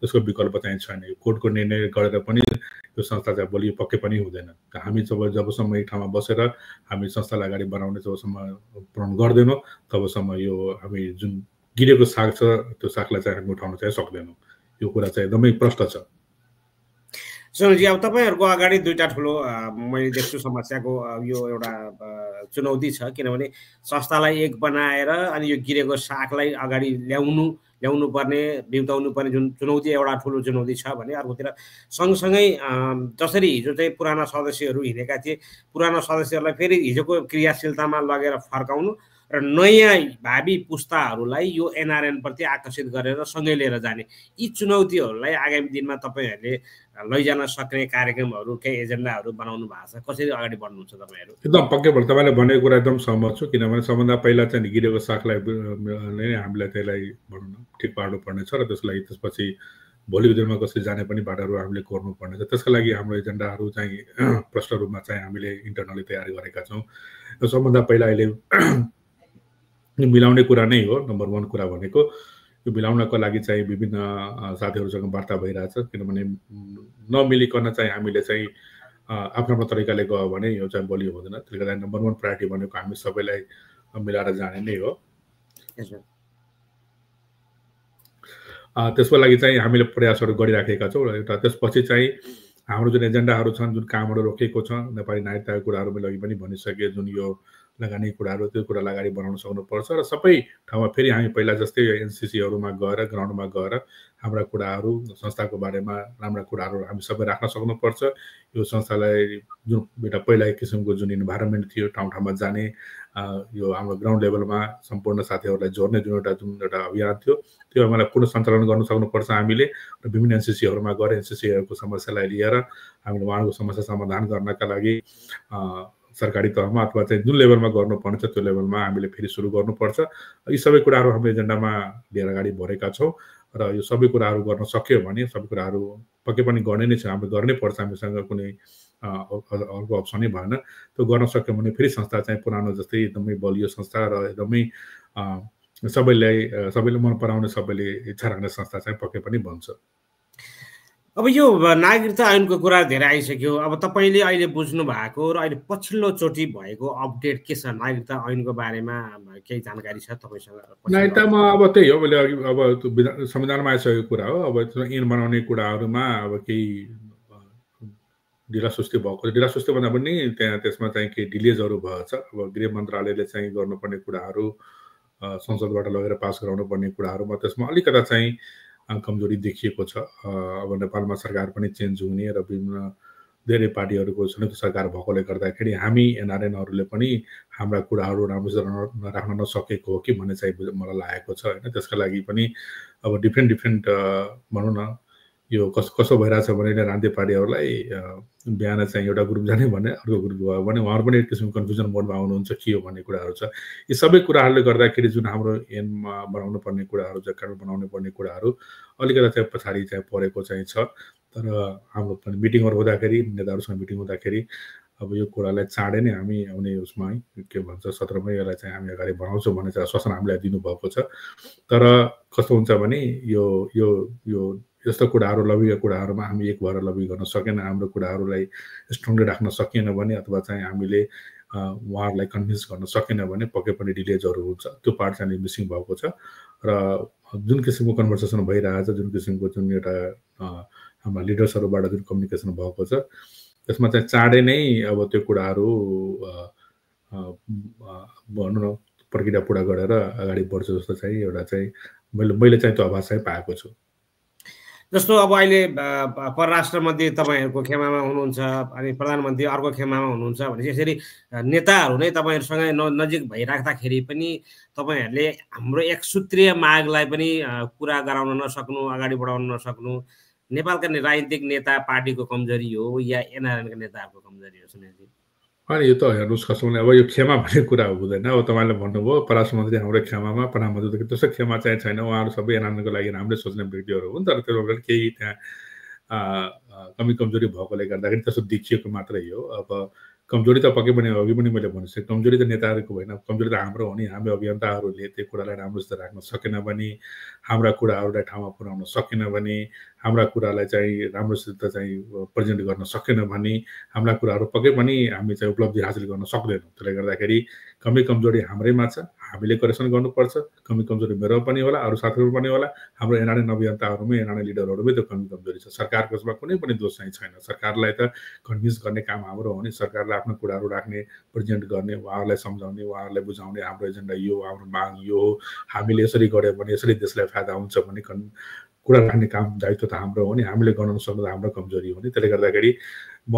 त्यसको विकल्प चाहिँ छैन। यो कोर्टको निर्णय गरेर पनि यो संस्था चाहिँ बलियो पक्कै पनि हुँदैन। हामी जबसम्म एक ठाउँमा बसेर हामी संस्थालाई अगाडि बढाउने जबसम्म प्रण गर्दैनौँ तबसम्म यो हामी जुन गिरेको साग छ त्यो सागलाई चाहिँ हामी उठाउन चाहिँ सक्दैनौँ। यो कुरा चाहिँ एकदमै प्रष्ट छ। सुनिलजी, अब तपाईँहरूको अगाडि दुईवटा ठुलो मैले देख्छु समस्याको यो एउटा चुनौती छ, किनभने संस्थालाई एक बनाएर अनि यो गिरेको सागलाई अगाडि ल्याउनु पर्ने, बिउताउनु पर्ने जुन चुनौती एउटा ठुलो चुनौती छ भने अर्कोतिर सँगसँगै जसरी हिजो चाहिँ पुराना सदस्यहरू हिँडेका थिए, पुराना सदस्यहरूलाई फेरि हिजोको क्रियाशीलतामा लगेर फर्काउनु र नयाँ भावी पुस्ताहरूलाई यो एनआरएन प्रति आकर्षित गरेर सँगै लिएर जाने, यी चुनौतीहरूलाई आगामी दिनमा तपाईँहरूले लैजान सक्ने कार्यक्रमहरू केही एजेन्डाहरू बनाउनु भएको छ? कसरी अगाडि बढ्नुहुन्छ तपाईँहरू? एकदम पक्कै पनि तपाईँले भनेको कुरा एकदम सहमत छु, किनभने सबभन्दा पहिला चाहिँ गिरेको सागलाई हामीलाई त्यसलाई भनौँ न ठिक पार्नु पर्नेछ र त्यसको लागि त्यसपछि भोलिको दिनमा कसरी जाने पनि बाटोहरू हामीले कोर्नु पर्नेछ। त्यसको लागि हाम्रो एजेन्डाहरू चाहिँ प्रष्ट रूपमा चाहिँ हामीले इन्टरनली तयारी गरेका छौँ। सबभन्दा पहिला अहिले मिलाउने कुरा नै हो नम्बर 1 कुरा भनेको। यो मिलाउनको लागि चाहिँ विभिन्न साथीहरूसँग वार्ता भइरहेछ, किनभने नमिलिकन चाहिँ हामीले चाहिँ आफ्नो तरिकाले गयो भने यो चाहिँ बलियो हुँदैन। त्यसले गर्दा नम्बर 1 प्रायोरिटी भनेको हामी सबैलाई मिलाएर जाने नै हो। त्यसको लागि चाहिँ हामीले प्रयासहरू गरिराखेका छौँ। एउटा त्यसपछि चाहिँ हाम्रो जुन एजेन्डाहरू छन्, जुन कामहरू रोकेको छ, नेपाली नागरिकताको कुराहरू मैले अघि पनि भनिसकेँ, जुन यो लगानी कुराहरू त्यो कुरालाई अगाडि बढाउन सक्नुपर्छ र सबै ठाउँमा फेरि हामी पहिला जस्तै एनसिसीहरूमा गएर ग्राउन्डमा गएर हाम्रा कुराहरू संस्थाको बारेमा राम्रा कुराहरू हामी सबै राख्न सक्नुपर्छ। यो संस्थालाई जुन एउटा पहिला एक किसिमको जुन इन्भाइरोमेन्ट थियो ठाउँ ठाउँमा जाने, यो हाम्रो ग्राउन्ड लेभलमा सम्पूर्ण साथीहरूलाई जोड्ने जुन एउटा अभियान थियो त्यो हामीलाई पुनः सञ्चालन गर्न सक्नुपर्छ हामीले। र विभिन्न एनसिसीहरूमा गएर एनसिसीहरूको समस्यालाई लिएर हामीले उहाँहरूको समस्या समाधान गर्नका लागि सरकारी तहमा अथवा चाहिँ जुन लेभलमा गर्नुपर्ने छ त्यो लेभलमा हामीले फेरि सुरु गर्नुपर्छ। यी सबै कुराहरू हामी एजेन्डामा लिएर अगाडि बढेका छौँ र यो सबै कुराहरू गर्न सक्यो भने सबै कुराहरू पक्कै पनि गर्ने नै छ, हामीले गर्नै पर्छ, हामीसँग कुनै अर्को अप्सनै भएन। त्यो गर्न सक्यो भने फेरि संस्था चाहिँ पुरानो जस्तै एकदमै बलियो संस्था र एकदमै सबैले मन पराउने, सबैले इच्छा राख्ने संस्था चाहिँ पक्कै पनि बन्छ। अब यो नागरिकता ऐनको कुरा धेरै आइसक्यो। अब तपाईँले अहिले बुझ्नु भएको र अहिले पछिल्लो चोटि भएको अपडेट के छ नागरिकता ऐनको बारेमा? केही जानकारी छ तपाईँसँग? नागरिकतामा अब त्यही हो, मैले अघि अब संविधानमा आइसकेको कुरा हो। अब ऐन बनाउने कुराहरूमा अब केही ढिलासुस्ती भएको छ। ढिलासुस्ती भन्दा पनि त्यसमा चाहिँ केही डिलेजहरू भएछ। अब गृह मन्त्रालयले चाहिँ गर्नुपर्ने कुराहरू संसदबाट लगेर पास गराउनु पर्ने कुराहरूमा त्यसमा अलिकता चाहिँ कमजोरी देखिएको छ। अब नेपालमा सरकार पनि चेन्ज हुने र विभिन्न धेरै पार्टीहरूको संयुक्त सरकार भएकोले गर्दाखेरि हामी एनआरएनहरूले पनि हाम्रा कुराहरू राम्रोसँग राख्न नसकेको हो कि भन्ने चाहिँ मलाई लागेको छ होइन। त्यसका लागि पनि अब डिफ्रेन्ट भनौँ न यो कसो भइरहेछ भने राजनीतिक पार्टीहरूलाई बिहान चाहिँ एउटा ग्रुप जाने भने अर्को ग्रुप गयो भने उहाँहरू पनि एक किसिमको कन्फ्युजन मोडमा आउनुहुन्छ के हो भन्ने कुराहरू छ। यी सबै कुराहरूले गर्दाखेरि जुन हाम्रो ऐनमा बनाउनु पर्ने कुराहरू चाहिँ कानुन बनाउनु पर्ने कुराहरू अलिकति चाहिँ पछाडि चाहिँ परेको चाहिँ छ। तर हाम्रो पनि मिटिङहरू हुँदाखेरि नेताहरूसँग मिटिङ हुँदाखेरि अब यो कुरालाई चाँडै नै हामी आउने उसमा के भन्छ 17मै यसलाई चाहिँ हामी अगाडि बढाउँछौँ भन्ने चाहिँ आश्वासन हामीलाई दिनुभएको छ। तर कस्तो हुन्छ भने यो यस्तो कुराहरू लबीका कुराहरूमा हामी एक भएर लबी गर्न सकेन, हाम्रो कुराहरूलाई स्ट्रङली राख्न सकिएन भने अथवा चाहिँ हामीले उहाँहरूलाई कन्भिन्स गर्न सकेन भने पक्कै पनि डिलेजहरू हुन्छ। त्यो पार्ट चाहिँ मिसिङ भएको छ र जुन किसिमको कन्भर्सेसन भइरहेछ, जुन किसिमको जुन एउटा हाम्रा लिडर्सहरूबाट जुन कम्युनिकेसन भएको छ त्यसमा चाहिँ चाँडै नै अब त्यो कुराहरू भनौँ न प्रक्रिया पुरा गरेर अगाडि बढ्छु जस्तो चाहिँ एउटा चाहिँ मैले चाहिँ त्यो आभास चाहिँ पाएको छु। जस्तो अब अहिले परराष्ट्र मन्त्री तपाईँहरूको खेमामा हुनुहुन्छ अनि प्रधानमन्त्री अर्को खेमामा हुनुहुन्छ भने यसरी नेताहरू नै तपाईँहरूसँग नजिक भइराख्दाखेरि पनि तपाईँहरूले हाम्रो एकसूत्रीय मागलाई पनि पुरा गराउन नसक्नु, अगाडि बढाउन नसक्नु नेपालका राजनीतिक नेता पार्टीको कमजोरी हो या एनआरएनका नेताहरूको कमजोरी हो सुनिलजी? होइन, यो त हेर्नुहोस् कसैले अब यो खेमा भन्ने कुरा हुँदैन। अब तपाईँले भन्नुभयो परराष्ट्र मन्त्री हाम्रो खेमामा, प्रधानमन्त्री त्यस्तो खेमा चाहिँ छैन। उहाँहरू सबै एनआरएनको लागि राम्रै सोच्ने व्यक्तिहरू हुन्, तर त्यो केही त्यहाँ कमी कमजोरी भएकोले गर्दाखेरि त्यस्तो देखिएको मात्रै हो। अब कमजोरी त पक्कै पनि अघि पनि मैले भनिसकेँ, कमजोरी त नेताहरूको होइन, कमजोरी त हाम्रो हो नि। हामी अभियन्ताहरूले त्यो कुरालाई राम्रोसित राख्न सकेन भने, हाम्रा कुराहरूलाई ठाउँमा पुर्याउन सकेन भने, हाम्रा कुरालाई चाहिँ राम्रोसित चाहिँ प्रेजेन्ट गर्न सकेन भने हाम्रा कुराहरू पक्कै पनि हामी चाहिँ उपलब्धि हासिल गर्न सक्दैनौँ। त्यसले गर्दाखेरि कमी कमजोरी हाम्रैमा छ, हामीले करेक्सन गर्नुपर्छ। कमी कमजोरी मेरो पनि होला, अरू साथीहरू पनि होला, हाम्रो एनआरएन अभियन्ताहरूमै एनआरएन लिडरहरूमै त्यो कमी कमजोरी छ। सरकारको यसमा कुनै पनि दोष चाहिँ छैन। सरकारलाई त कन्भिन्स गर्ने काम हाम्रो हो नि। सरकारलाई आफ्नो कुराहरू राख्ने, प्रेजेन्ट गर्ने, उहाँहरूलाई सम्झाउने, उहाँहरूलाई बुझाउने हाम्रो एजेन्डा यो हो, हाम्रो माग यो हो, हामीले यसरी गऱ्यो भने यसरी देशलाई फाइदा हुन्छ भन्ने कुरा राख्ने काम दायित्व त हाम्रो हो नि। हामीले गर्न नसक्नु त हाम्रो कमजोरी हो नि। त्यसले गर्दाखेरि म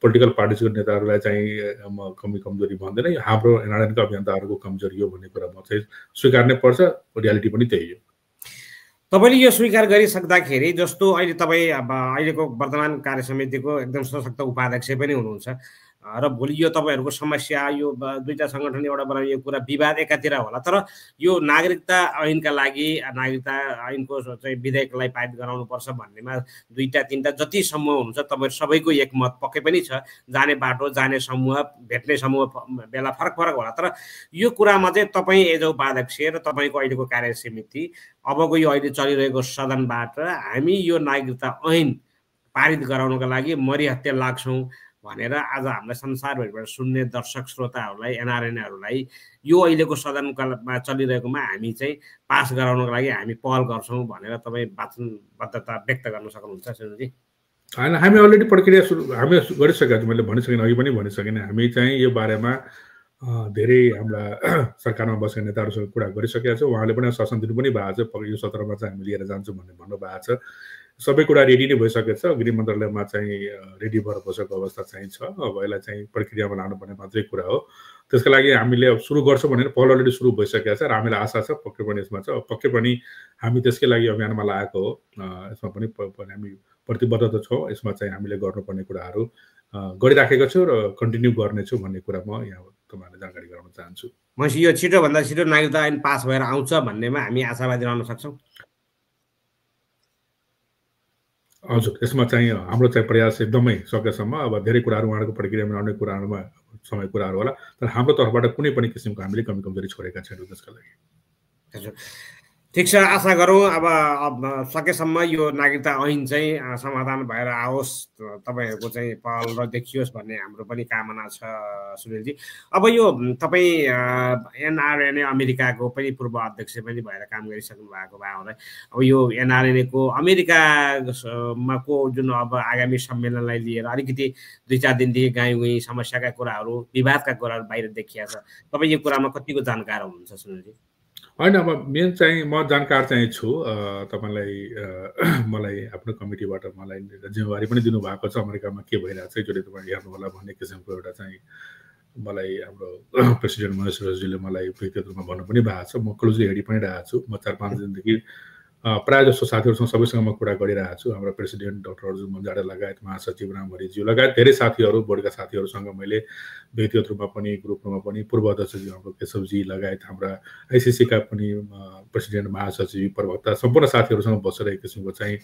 पोलिटिकल पार्टिजको नेताहरूलाई चाहिँ म कमी कमजोरी भन्दैन, यो हाम्रो एनआरएनका अभियन्ताहरूको कमजोरी हो भन्ने कुरा म चाहिँ स्वीकार्नै पर्छ। रियालिटी पनि त्यही हो। तपाईँले यो स्वीकार गरिसक्दाखेरि जस्तो अहिले तपाईँ अब अहिलेको वर्तमान कार्य समितिको एकदम सशक्त उपाध्यक्ष पनि हुनुहुन्छ र भोलि यो तपाईँहरूको समस्या यो दुईटा सङ्गठन एउटा बनाउने यो कुरा विवाद एकातिर होला, तर यो नागरिकता ऐनका लागि नागरिकता ऐनको चाहिँ विधेयकलाई पारित गराउनुपर्छ भन्नेमा दुईटा तिनवटा जति समूह हुनुहुन्छ तपाईँहरू सबैको एकमत पक्कै पनि छ। जाने बाटो, जाने समूह, भेट्ने समूह बेला फरक फरक होला, तर यो कुरामा चाहिँ तपाईँ एज उपाध्यक्ष र तपाईँको अहिलेको कार्य समिति अबको यो अहिले चलिरहेको सदनबाट हामी यो नागरिकता ऐन पारित गराउनका लागि मरिहत्ते लाग्छौँ भनेर आज हामीलाई संसारभरिबाट सुन्ने दर्शक श्रोताहरूलाई, एनआरएनहरूलाई यो अहिलेको सदनमा चलिरहेकोमा हामी चाहिँ पास गराउनको लागि हामी पहल गर्छौँ भनेर तपाईँ वचनबद्धता व्यक्त गर्न सक्नुहुन्छ सुनिलजी? होइन, हामी अलरेडी प्रक्रिया हामी गरिसकेका छौँ। मैले भनिसकेँ, अघि पनि भनिसकेँ, हामी चाहिँ यो बारेमा धेरै हाम्रा सरकारमा बसेका नेताहरूसँग कुरा गरिसकेका छौँ। उहाँले पनि शासन दिनु पनि भएको छ, यो सत्रमा चाहिँ हामी लिएर जान्छौँ भन्ने भन्नुभएको छ। सबै कुरा रेडी नै भइसकेको छ। गृह मन्त्रालयमा चाहिँ रेडी भएर बसेको अवस्था चाहिँ छ। अब यसलाई चाहिँ प्रक्रियामा लानुपर्ने मात्रै कुरा हो। त्यसको लागि हामीले अब सुरु गर्छौँ भनेर पहल अलरेडी सुरु भइसकेको छ र हामीलाई आशा छ पक्कै पनि यसमा छ। पक्कै पनि हामी त्यसकै लागि अभियानमा लागेको हो। यसमा पनि हामी प्रतिबद्धता छौँ। यसमा चाहिँ हामीले गर्नुपर्ने कुराहरू गरिराखेको छु र कन्टिन्यू गर्नेछु भन्ने कुरा म यहाँ तपाईँहरूलाई जानकारी गराउन चाहन्छु। भनेपछि यो छिटोभन्दा छिटो नागरिकता ऐन पास भएर आउँछ भन्नेमा हामी आशावादी रहन सक्छौँ? हजुर, यसमा चाहिँ हाम्रो चाहिँ प्रयास एकदमै सकेसम्म। अब धेरै कुराहरू उहाँहरूको प्रक्रियामा आउने कुराहरूमा समय कुराहरू होला, तर हाम्रो तर्फबाट कुनै पनि किसिमको हामीले कमी कमजोरी छोडेका छैनौँ त्यसका लागि। हजुर, ठिक छ। आशा गरौँ अब सकेसम्म यो नागरिकता ऐन चाहिँ समाधान भएर आओस्, तपाईँहरूको चाहिँ पहल र देखियोस् भन्ने हाम्रो पनि कामना छ सुनिलजी। अब यो तपाईँ एनआरएनए अमेरिकाको पनि पूर्व अध्यक्ष पनि भएर काम गरिसक्नु भएको भए अब यो एनआरएनएको अमेरिकामा को जुन अब आगामी सम्मेलनलाई लिएर अलिकति 2-4 दिनदेखि गाई गुई समस्याका कुराहरू, विवादका कुराहरू बाहिर देखिया छ। तपाईँ यो कुरामा कतिको जानकार हुनुहुन्छ सुनिलजी? होइन, अब मेन चाहिँ म जानकार चाहिँ छु। तपाईँलाई मलाई आफ्नो कमिटीबाट मलाई जिम्मेवारी पनि दिनुभएको छ अमेरिकामा के भइरहेको छ एकचोटि तपाईँ हेर्नु होला भन्ने किसिमको एउटा चाहिँ मलाई हाम्रो प्रेसिडेन्ट महेश रोजीले मलाई व्यक्तिगत रूपमा भन्नु पनि भएको छ। म क्लोजली हेरी पनि रहेको छु। म 4-5 दिनदेखि प्रायः जस्तो साथीहरूसँग सबैसँग म कुरा गरिरहेको छु। हाम्रो प्रेसिडेन्ट डाक्टर अर्जुन मन्जाडे लगायत महासचिव राम हरिज्यू लगायत धेरै साथीहरू, बोर्डका साथीहरूसँग मैले व्यक्तिगत रूपमा पनि ग्रुप रूपमा पनि पूर्व अध्यक्षजी हाम्रो केशवजी लगायत हाम्रा आइसिसीका पनि प्रेसिडेन्ट, महासचिव, प्रवक्ता सम्पूर्ण साथीहरूसँग बसेर एक किसिमको चाहिँ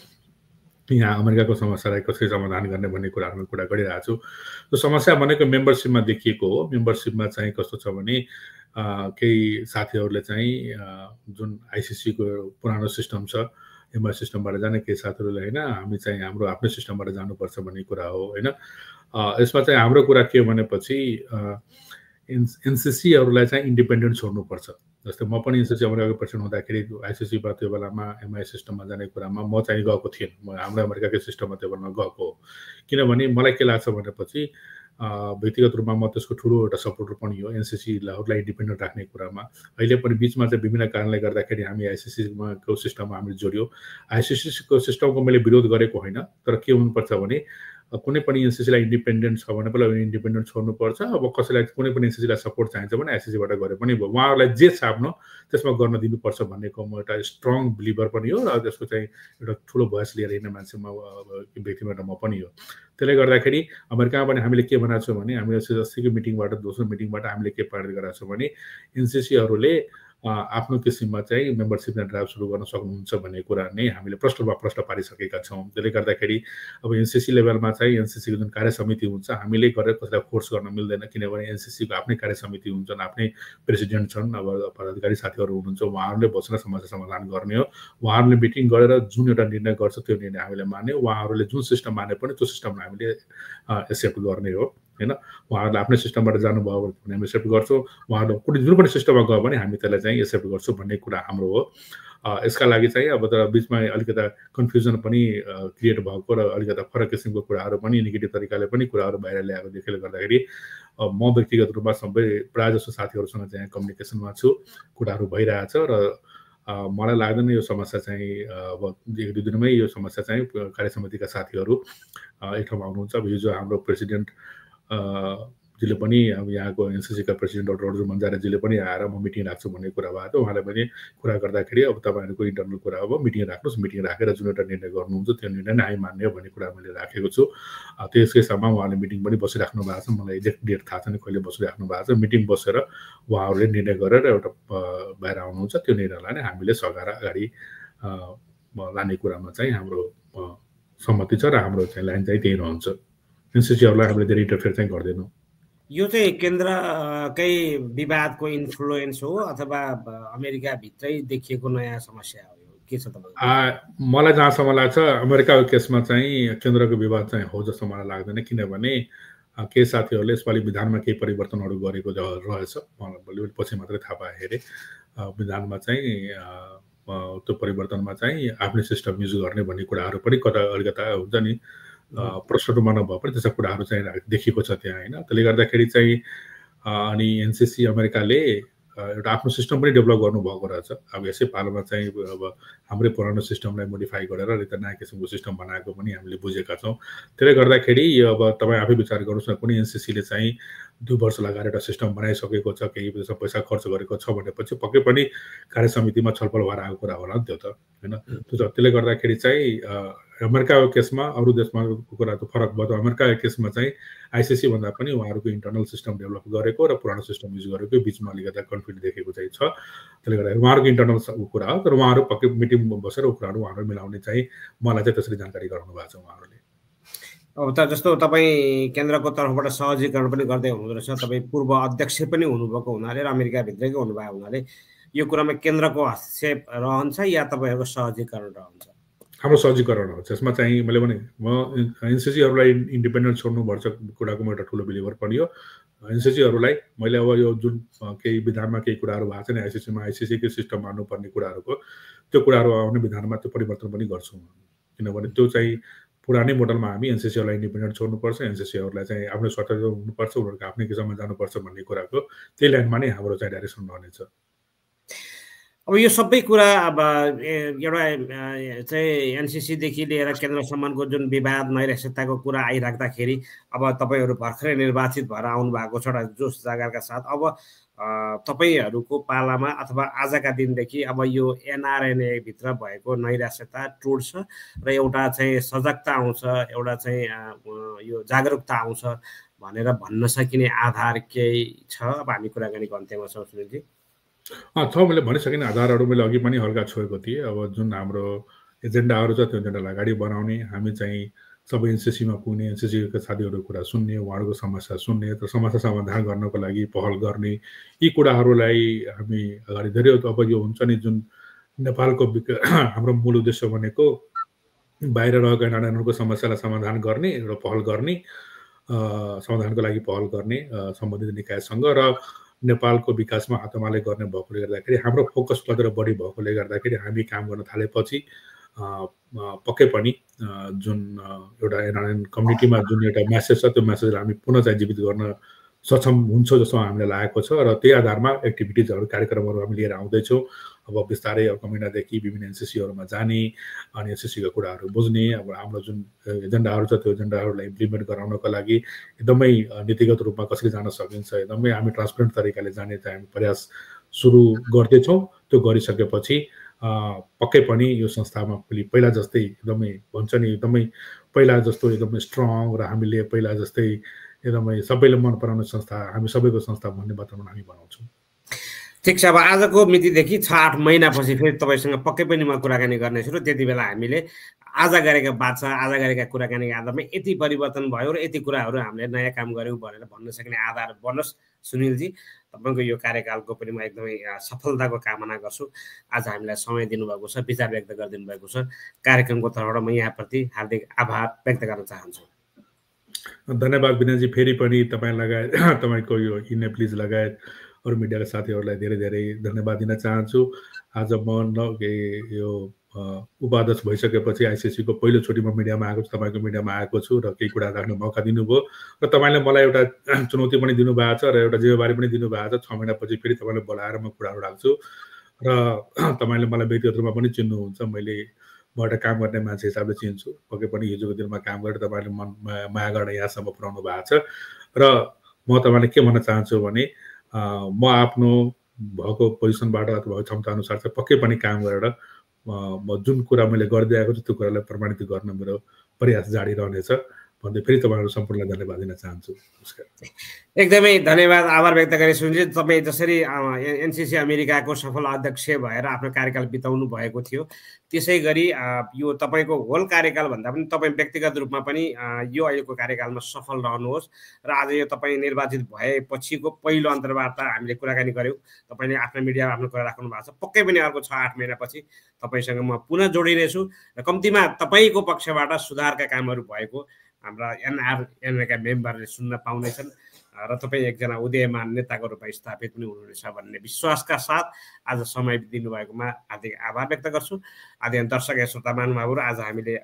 यहाँ अमेरिकाको समस्यालाई कसरी समाधान गर्ने भन्ने कुराहरूमा कुरा गरिरहेको छु। त्यो समस्या भनेको मेम्बरसिपमा देखिएको हो। मेम्बरसिपमा चाहिँ कस्तो छ भने केही साथीहरूले चाहिँ जुन आइसिसीको पुरानो सिस्टम छ, एमआई सिस्टमबाट जाने, केही साथीहरूले होइन हामी चाहिँ हाम्रो आफ्नै सिस्टमबाट जानुपर्छ भन्ने कुरा हो होइन। यसमा चाहिँ हाम्रो कुरा के भनेपछि एनसीसीहरूलाई चाहिँ इन्डिपेन्डेन्ट छोड्नुपर्छ। जस्तै म पनि एनसीसी अमेरिकाको प्रेसिडेन्ट हुँदाखेरि आइसिसीबाट त्यो बेलामा एमआई सिस्टममा जाने कुरामा म चाहिँ गएको थिएन, म हाम्रो अमेरिकाकै सिस्टममा त्यो बेलामा गएको हो। किनभने मलाई के लाग्छ भनेपछि व्यक्तिगत रूपमा म त्यसको ठुलो एउटा सपोर्टर पनि हो एनसीसीहरूलाई इन्डिपेन्डेन्ट राख्ने कुरामा। अहिले पनि बिचमा चाहिँ विभिन्न कारणले गर्दाखेरि हामी आइसिसीको सिस्टममा हामीले जोड्यौँ। आइसिसीको सिस्टमको मैले विरोध गरेको होइन, तर के हुनुपर्छ भने कुनै पनि एनसीसीलाई इन्डिपेन्डेन्ट छ भने पहिला इन्डिपेन्डेन्ट छोड्नुपर्छ। अब कसैलाई कुनै पनि एनसीसीलाई सपोर्ट चाहिन्छ भने आइसिसीबाट गरे पनि भयो, उहाँहरूलाई जे छ आफ्नो त्यसमा गर्न दिनुपर्छ भन्नेको म एउटा स्ट्रङ बिलिभर पनि हो र त्यसको चाहिँ एउटा ठुलो भोइस लिएर हिँड्ने मान्छे व्यक्तिबाट म पनि हो। त्यसले गर्दाखेरि अमेरिकामा पनि हामीले के बनाएको छौँ भने हामीले अस्तिको मिटिङबाट दोस्रो मिटिङबाट हामीले के पारित गरेका छौँ भने एनसीसीहरूले आफ्नो किसिममा चाहिँ मेम्बरसिप ड्राइभ सुरु गर्न सक्नुहुन्छ भन्ने कुरा नै हामीले प्रश्न पारिसकेका छौँ। त्यसले गर्दाखेरि अब एनसीसी लेभलमा चाहिँ एनसीसीको जुन कार्य समिति हुन्छ हामीले गरेर कसैलाई फोर्स गर्न मिल्दैन, किनभने एनसीसीको आफ्नै कार्य समिति हुन्छन्, आफ्नै प्रेसिडेन्ट छन्, अब पदाधिकारी साथीहरू हुनुहुन्छ, उहाँहरूले बसेर समस्या समाधान गर्ने हो। उहाँहरूले मिटिङ गरेर जुन एउटा निर्णय गर्छ त्यो निर्णय हामीले मान्ने, उहाँहरूले जुन सिस्टम माने पनि त्यो सिस्टमलाई हामीले एक्सेप्ट गर्ने हो होइन। उहाँहरूले आफ्नै सिस्टमबाट जानुभयो भने हामी एक्सेप्ट गर्छौँ, उहाँहरू कुनै जुन पनि सिस्टममा गयो भने हामी त्यसलाई चाहिँ एक्सेप्ट गर्छौँ भन्ने कुरा हाम्रो हो। यसका लागि चाहिँ अब तर बिचमा अलिकता कन्फ्युजन पनि क्रिएट भएको र अलिकता फरक किसिमको कुराहरू पनि नेगेटिभ तरिकाले पनि कुराहरू बाहिर ल्याएको देखेर गर्दाखेरि म व्यक्तिगत रूपमा सबै प्रायः जस्तो साथीहरूसँग चाहिँ कम्युनिकेसनमा छु, कुराहरू भइरहेछ र मलाई लाग्दैन यो समस्या चाहिँ अब 1-2 दिनमै यो समस्या चाहिँ कार्य समितिका साथीहरू एक ठाउँमा आउनुहुन्छ। अब यो जो हाम्रो प्रेसिडेन्ट जिले पनि अब यहाँको एनसीसीका प्रेसिडेन्ट डाक्टर अर्जुन मन्जारेजीले पनि आएर म मिटिङ राख्छु भन्ने कुरा भएको थियो। उहाँले पनि कुरा गर्दाखेरि अब तपाईँहरूको इन्टरनल कुरा अब मिटिङ राख्नुहोस्, मिटिङ राखेर जुन एउटा निर्णय गर्नुहुन्छ त्यो निर्णय नै हामी मान्ने हो भन्ने कुरा मैले राखेको छु। त्यसकै साथमा उहाँले मिटिङ पनि बसिराख्नु भएको छ, मलाई एक्ज्याक्ट डेट थाहा छैन कहिले बसिराख्नु भएको छ। मिटिङ बसेर उहाँहरूले निर्णय गरेर एउटा बाहिर आउनुहुन्छ, त्यो निर्णयलाई नै हामीले सघाएर अगाडि लाने कुरामा चाहिँ हाम्रो सहमति छ र हाम्रो चाहिँ लाइन चाहिँ त्यही रहन्छ। एनसीसीहरूलाई हामीले धेरै इन्टरफेयर चाहिँ गर्दैनौँ। यो चाहिँ केन्द्रकै विवादको इन्फ्लुएन्स हो अथवा अमेरिकाभित्रै देखिएको नयाँ समस्या हो, के छ तपाईँ? मलाई जहाँसम्म लाग्छ अमेरिकाको केसमा चाहिँ केन्द्रको विवाद चाहिँ हो जस्तो मलाई लाग्दैन, किनभने केही साथीहरूले यसपालि विधानमा केही परिवर्तनहरू गरेको रहेछ, मलाई पछि मात्रै थाहा पाए हेरे विधानमा चाहिँ त्यो परिवर्तनमा चाहिँ आफ्नै सिस्टम युज गर्ने भन्ने कुराहरू पनि अलिकता हुन्छ नि प्रश्नमा नभए पनि त्यस्ता कुराहरू चाहिँ देखिएको छ त्यहाँ होइन। त्यसले गर्दाखेरि चाहिँ अनि एनसीसी अमेरिकाले एउटा आफ्नो सिस्टम पनि डेभलप गर्नुभएको रहेछ। अब यसै पालोमा चाहिँ अब हाम्रै पुरानो सिस्टमलाई मोडिफाई गरेर एउटा नयाँ किसिमको सिस्टम बनाएको पनि हामीले बुझेका छौँ। त्यसले गर्दाखेरि यो अब तपाईँ आफै विचार गर्नुहोस् न, कुनै एनसीसीले चाहिँ 2 वर्ष लगाएर एउटा सिस्टम बनाइसकेको छ, केही पैसा खर्च गरेको छ भनेपछि पक्कै पनि कार्य समितिमा छलफल भएर आएको कुरा होला नि त्यो त होइन। त्यसले गर्दाखेरि चाहिँ अमेरिकाको केसमा अरू देशमा कुरा त फरक भयो। अमेरिकाको केसमा चाहिँ आइसिसी भन्दा पनि उहाँहरूको इन्टरनल सिस्टम डेभलप गरेको र पुरानो सिस्टम युज गरेको बिचमा अलिकता कन्फ्लिक्ट देखेको चाहिँ छ। त्यसले गर्दाखेरि उहाँहरूको इन्टरनल कुरा हो, तर उहाँहरू पक्कै मिटिङ बसेर कुराहरू उहाँहरू मिलाउने चाहिँ मलाई चाहिँ त्यसरी जानकारी गराउनु भएको छ उहाँहरूले। अब त जस्तो तपाईँ केन्द्रको तर्फबाट सहजीकरण पनि गर्दै हुनुहुँदो रहेछ, तपाईँ पूर्व अध्यक्ष पनि हुनुभएको हुनाले र अमेरिकाभित्रैकै हुनुभएको हुनाले यो कुरामा केन्द्रको हस्तक्षेप रहन्छ या तपाईँहरूको सहजीकरण रहन्छ? हाम्रो सहजीकरण हो। यसमा चाहिँ मैले भने म एनसीसीहरूलाई इन्डिपेन्डेन्ट छोड्नुपर्छ कुराको म एउटा ठुलो बिलिभर पनि हो। एनसीसीहरूलाई मैले अब यो जुन केही विधानमा केही कुराहरू भएको छ नि आइसिसीमा आइसिसीकै सिस्टम मान्नुपर्ने कुराहरूको त्यो कुराहरू आउने विधानमा त्यो परिवर्तन पनि गर्छौँ, किनभने त्यो चाहिँ पुरानै मोडलमा हामी एनसीसीहरूलाई इन्डिपेन्डेन्ट छोड्नुपर्छ, एनसीसीहरूलाई चाहिँ आफ्नो स्वतन्त्र हुनुपर्छ, उनीहरूको आफ्नै किसिममा जानुपर्छ भन्ने कुराको त्यही लाइनमा नै हाम्रो चाहिँ डाइरेक्सन रहनेछ। अब यो सबै कुरा अब एउटा चाहिँ एनसीसीदेखि लिएर केन्द्रसम्मको जुन विवाद नैराश्यताको कुरा आइराख्दाखेरि अब तपाईँहरू भर्खरै निर्वाचित भएर आउनु भएको छ एउटा जोस जागरका साथ अब तपाईँहरूको पालामा अथवा आजका दिनदेखि अब यो एनआरएनए भित्र भएको नैराश्यता टुट्छ र एउटा चाहिँ सजगता आउँछ, एउटा चाहिँ यो जागरुकता आउँछ भनेर भन्न सकिने आधार केही छ? अब हामी कुराकानीको अन्त्यमा छौँ सुनिलजी। छ, मैले भनिसकेँ आधारहरू मैले अघि पनि हल्का छोएको थिएँ। अब जुन हाम्रो एजेन्डाहरू छ त्यो एजेन्डालाई अगाडि बढाउने, हामी चाहिँ सबै एनसीसीमा पुग्ने, एनसीसीका साथीहरूको कुरा सुन्ने, उहाँहरूको समस्या सुन्ने, तर समस्या समाधान गर्नको लागि पहल गर्ने, यी कुराहरूलाई हामी अगाडि धेरै अब यो हुन्छ नि जुन नेपालको हाम्रो मूल उद्देश्य भनेको बाहिर रहेको एनआरएनहरूको समस्यालाई समाधान गर्ने र पहल गर्ने समाधानको लागि पहल गर्ने सम्बन्धित निकायसँग र नेपालको विकासमा हातमाले गर्ने भएकोले गर्दाखेरि हाम्रो फोकस लगेर बढी भएकोले गर्दाखेरि हामी काम गर्न थालेपछि पक्कै पनि जुन एउटा एनआरएन कम्युनिटीमा जुन एउटा मेसेज छ त्यो मेसेजलाई हामी पुनः चाहिँ जीवित गर्न सक्षम हुन्छ जस्तो हामीलाई लागेको छ र त्यही आधारमा एक्टिभिटिजहरू कार्यक्रमहरू हामी लिएर आउँदैछौँ। अब बिस्तारै अर्को महिनादेखि विभिन्न एनसिसीहरूमा जाने अनि एनसिसीका कुराहरू बुझ्ने अब हाम्रो जुन एजेन्डाहरू छ त्यो एजेन्डाहरूलाई इम्प्लिमेन्ट गराउनको लागि एकदमै नीतिगत रूपमा कसरी जान सकिन्छ एकदमै हामी ट्रान्सपेरेन्ट तरिकाले जाने चाहिँ हामी प्रयास सुरु गर्दैछौँ। त्यो गरिसकेपछि पक्कै पनि यो संस्थामा पहिला जस्तै एकदमै भन्छ नि एकदमै पहिला जस्तो एकदमै स्ट्रङ र हामीले पहिला जस्तै एकदमै सबैले मन पराउने संस्था हामी सबैको संस्था भन्ने वातावरण हामी बनाउँछौँ। ठिक छ, अब आजको मितिदेखि 6-8 महिनापछि फेरि तपाईँसँग पक्कै पनि म कुराकानी गर्नेछु र त्यति बेला हामीले आज गरेका बाचा आज गरेका कुराकानीको आधारमा यति परिवर्तन भयो र यति कुराहरू हामीले नयाँ काम गऱ्यौँ भनेर भन्न सक्ने आधार बन्नुहोस्। सुनिलजी, तपाईँको यो कार्यकालको पनि म एकदमै सफलताको कामना गर्छु। आज हामीलाई समय दिनुभएको छ, विचार व्यक्त गरिदिनु भएको छ। कार्यक्रमको तर्फबाट म यहाँप्रति हार्दिक आभार व्यक्त गर्न चाहन्छु। धन्यवाद विनयजी। फेरि पनि तपाईँ लगायत तपाईँको यो इनेप्लिज लगायत अरू मिडियाका साथीहरूलाई धेरै धेरै धन्यवाद दिन चाहन्छु। आज म यो उपाध्यक्ष भइसकेपछि आइसिसीको पहिलोचोटि म मिडियामा आएको छु, तपाईँको मिडियामा आएको छु र केही कुरा राख्ने मौका दिनुभयो र तपाईँले मलाई एउटा चुनौती पनि दिनुभएको छ र एउटा जिम्मेवारी पनि दिनुभएको छ। 6 महिनापछि फेरि तपाईँले बोलाएर म कुराहरू राख्छु र तपाईँले मलाई व्यक्तिगत रूपमा पनि चिन्नुहुन्छ। मैले म एउटा काम गर्ने मान्छे हिसाबले चिन्छु। पक्कै पनि हिजोको दिनमा काम गरेर तपाईँले मन माया गरेर यहाँसम्म पुर्याउनु भएको छ र म तपाईँले के भन्न चाहन्छु भने म आफ्नो भएको पोजिसनबाट अथवा क्षमता अनुसार चाहिँ पक्कै पनि काम गरेर म जुन कुरा मैले गर्दै आएको छु त्यो कुरालाई प्रमाणित गर्न मेरो प्रयास जारी रहनेछ भन्दै फेरि तपाईँहरू सम्पूर्णलाई धन्यवाद दिन चाहन्छु। नमस्कार। एकदमै धन्यवाद, आभार व्यक्त गरे। सुनिल, तपाईँ जसरी एनसिसी अमेरिकाको सफल अध्यक्ष भएर आफ्नो कार्यकाल बिताउनु भएको थियो, त्यसै गरी यो तपाईँको होल कार्यकाल भन्दा पनि तपाईँ व्यक्तिगत रूपमा पनि यो अहिलेको कार्यकालमा सफल रहनुहोस् र आज यो तपाईँ निर्वाचित भएपछिको पहिलो अन्तर्वार्ता हामीले कुराकानी गऱ्यौँ। तपाईँले आफ्नो मिडियामा आफ्नो कुरा राख्नु भएको छ। पक्कै पनि अर्को 6-8 महिनापछि तपाईँसँग म पुनः जोडिनेछु र कम्तीमा तपाईँको पक्षबाट सुधारका कामहरू भएको हाम्रा एनआरएनका मेम्बरले सुन्न पाउनेछन् र तपाईँ एकजना उदयमान नेताको रूपमा स्थापित पनि हुनुहुनेछ भन्ने विश्वासका साथ आज समय दिनुभएकोमा हार्दिक आभार व्यक्त गर्छु। आदरणीय दर्शक श्रोता महानुभावहरू, आज हामीले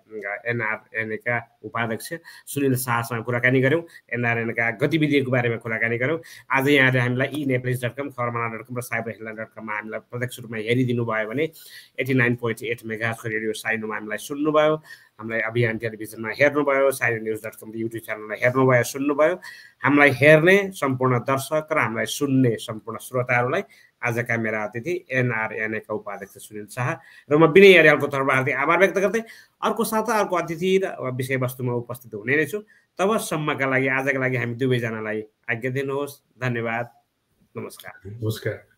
एनआरएनका उपाध्यक्ष सुनिल शाहसँग कुराकानी गऱ्यौँ, एनआरएनका गतिविधिको बारेमा कुराकानी गऱ्यौँ। आज यहाँले हामीलाई iNeplis.com, खबरमाला.com र cyberheadline.com मा हामीलाई प्रत्यक्ष रूपमा हेरिदिनु भयो भने 89.8 मेगाहर्जको रेडियो साइनोमा हामीलाई सुन्नुभयो, हामीलाई अभियान टेलिभिजनमा हेर्नुभयो, साइनोन्युज.com युट्युब च्यानललाई हेर्नुभयो, सुन्नुभयो। हामीलाई हेर्ने सम्पूर्ण दर्शक र हामीलाई सुन्ने सम्पूर्ण श्रोताहरूलाई आजका मेरा अतिथि एनआरएनएका उपाध्यक्ष सुनिल शाह र म विनय अर्यालको तर्फबाट आभार व्यक्त गर्दै अर्को साता अर्को अतिथि र विषयवस्तुमा उपस्थित हुने नै छु। तबसम्मका लागि आजका लागि हामी दुवैजनालाई आज्ञा दिनुहोस्। धन्यवाद। नमस्कार। नमस्कार।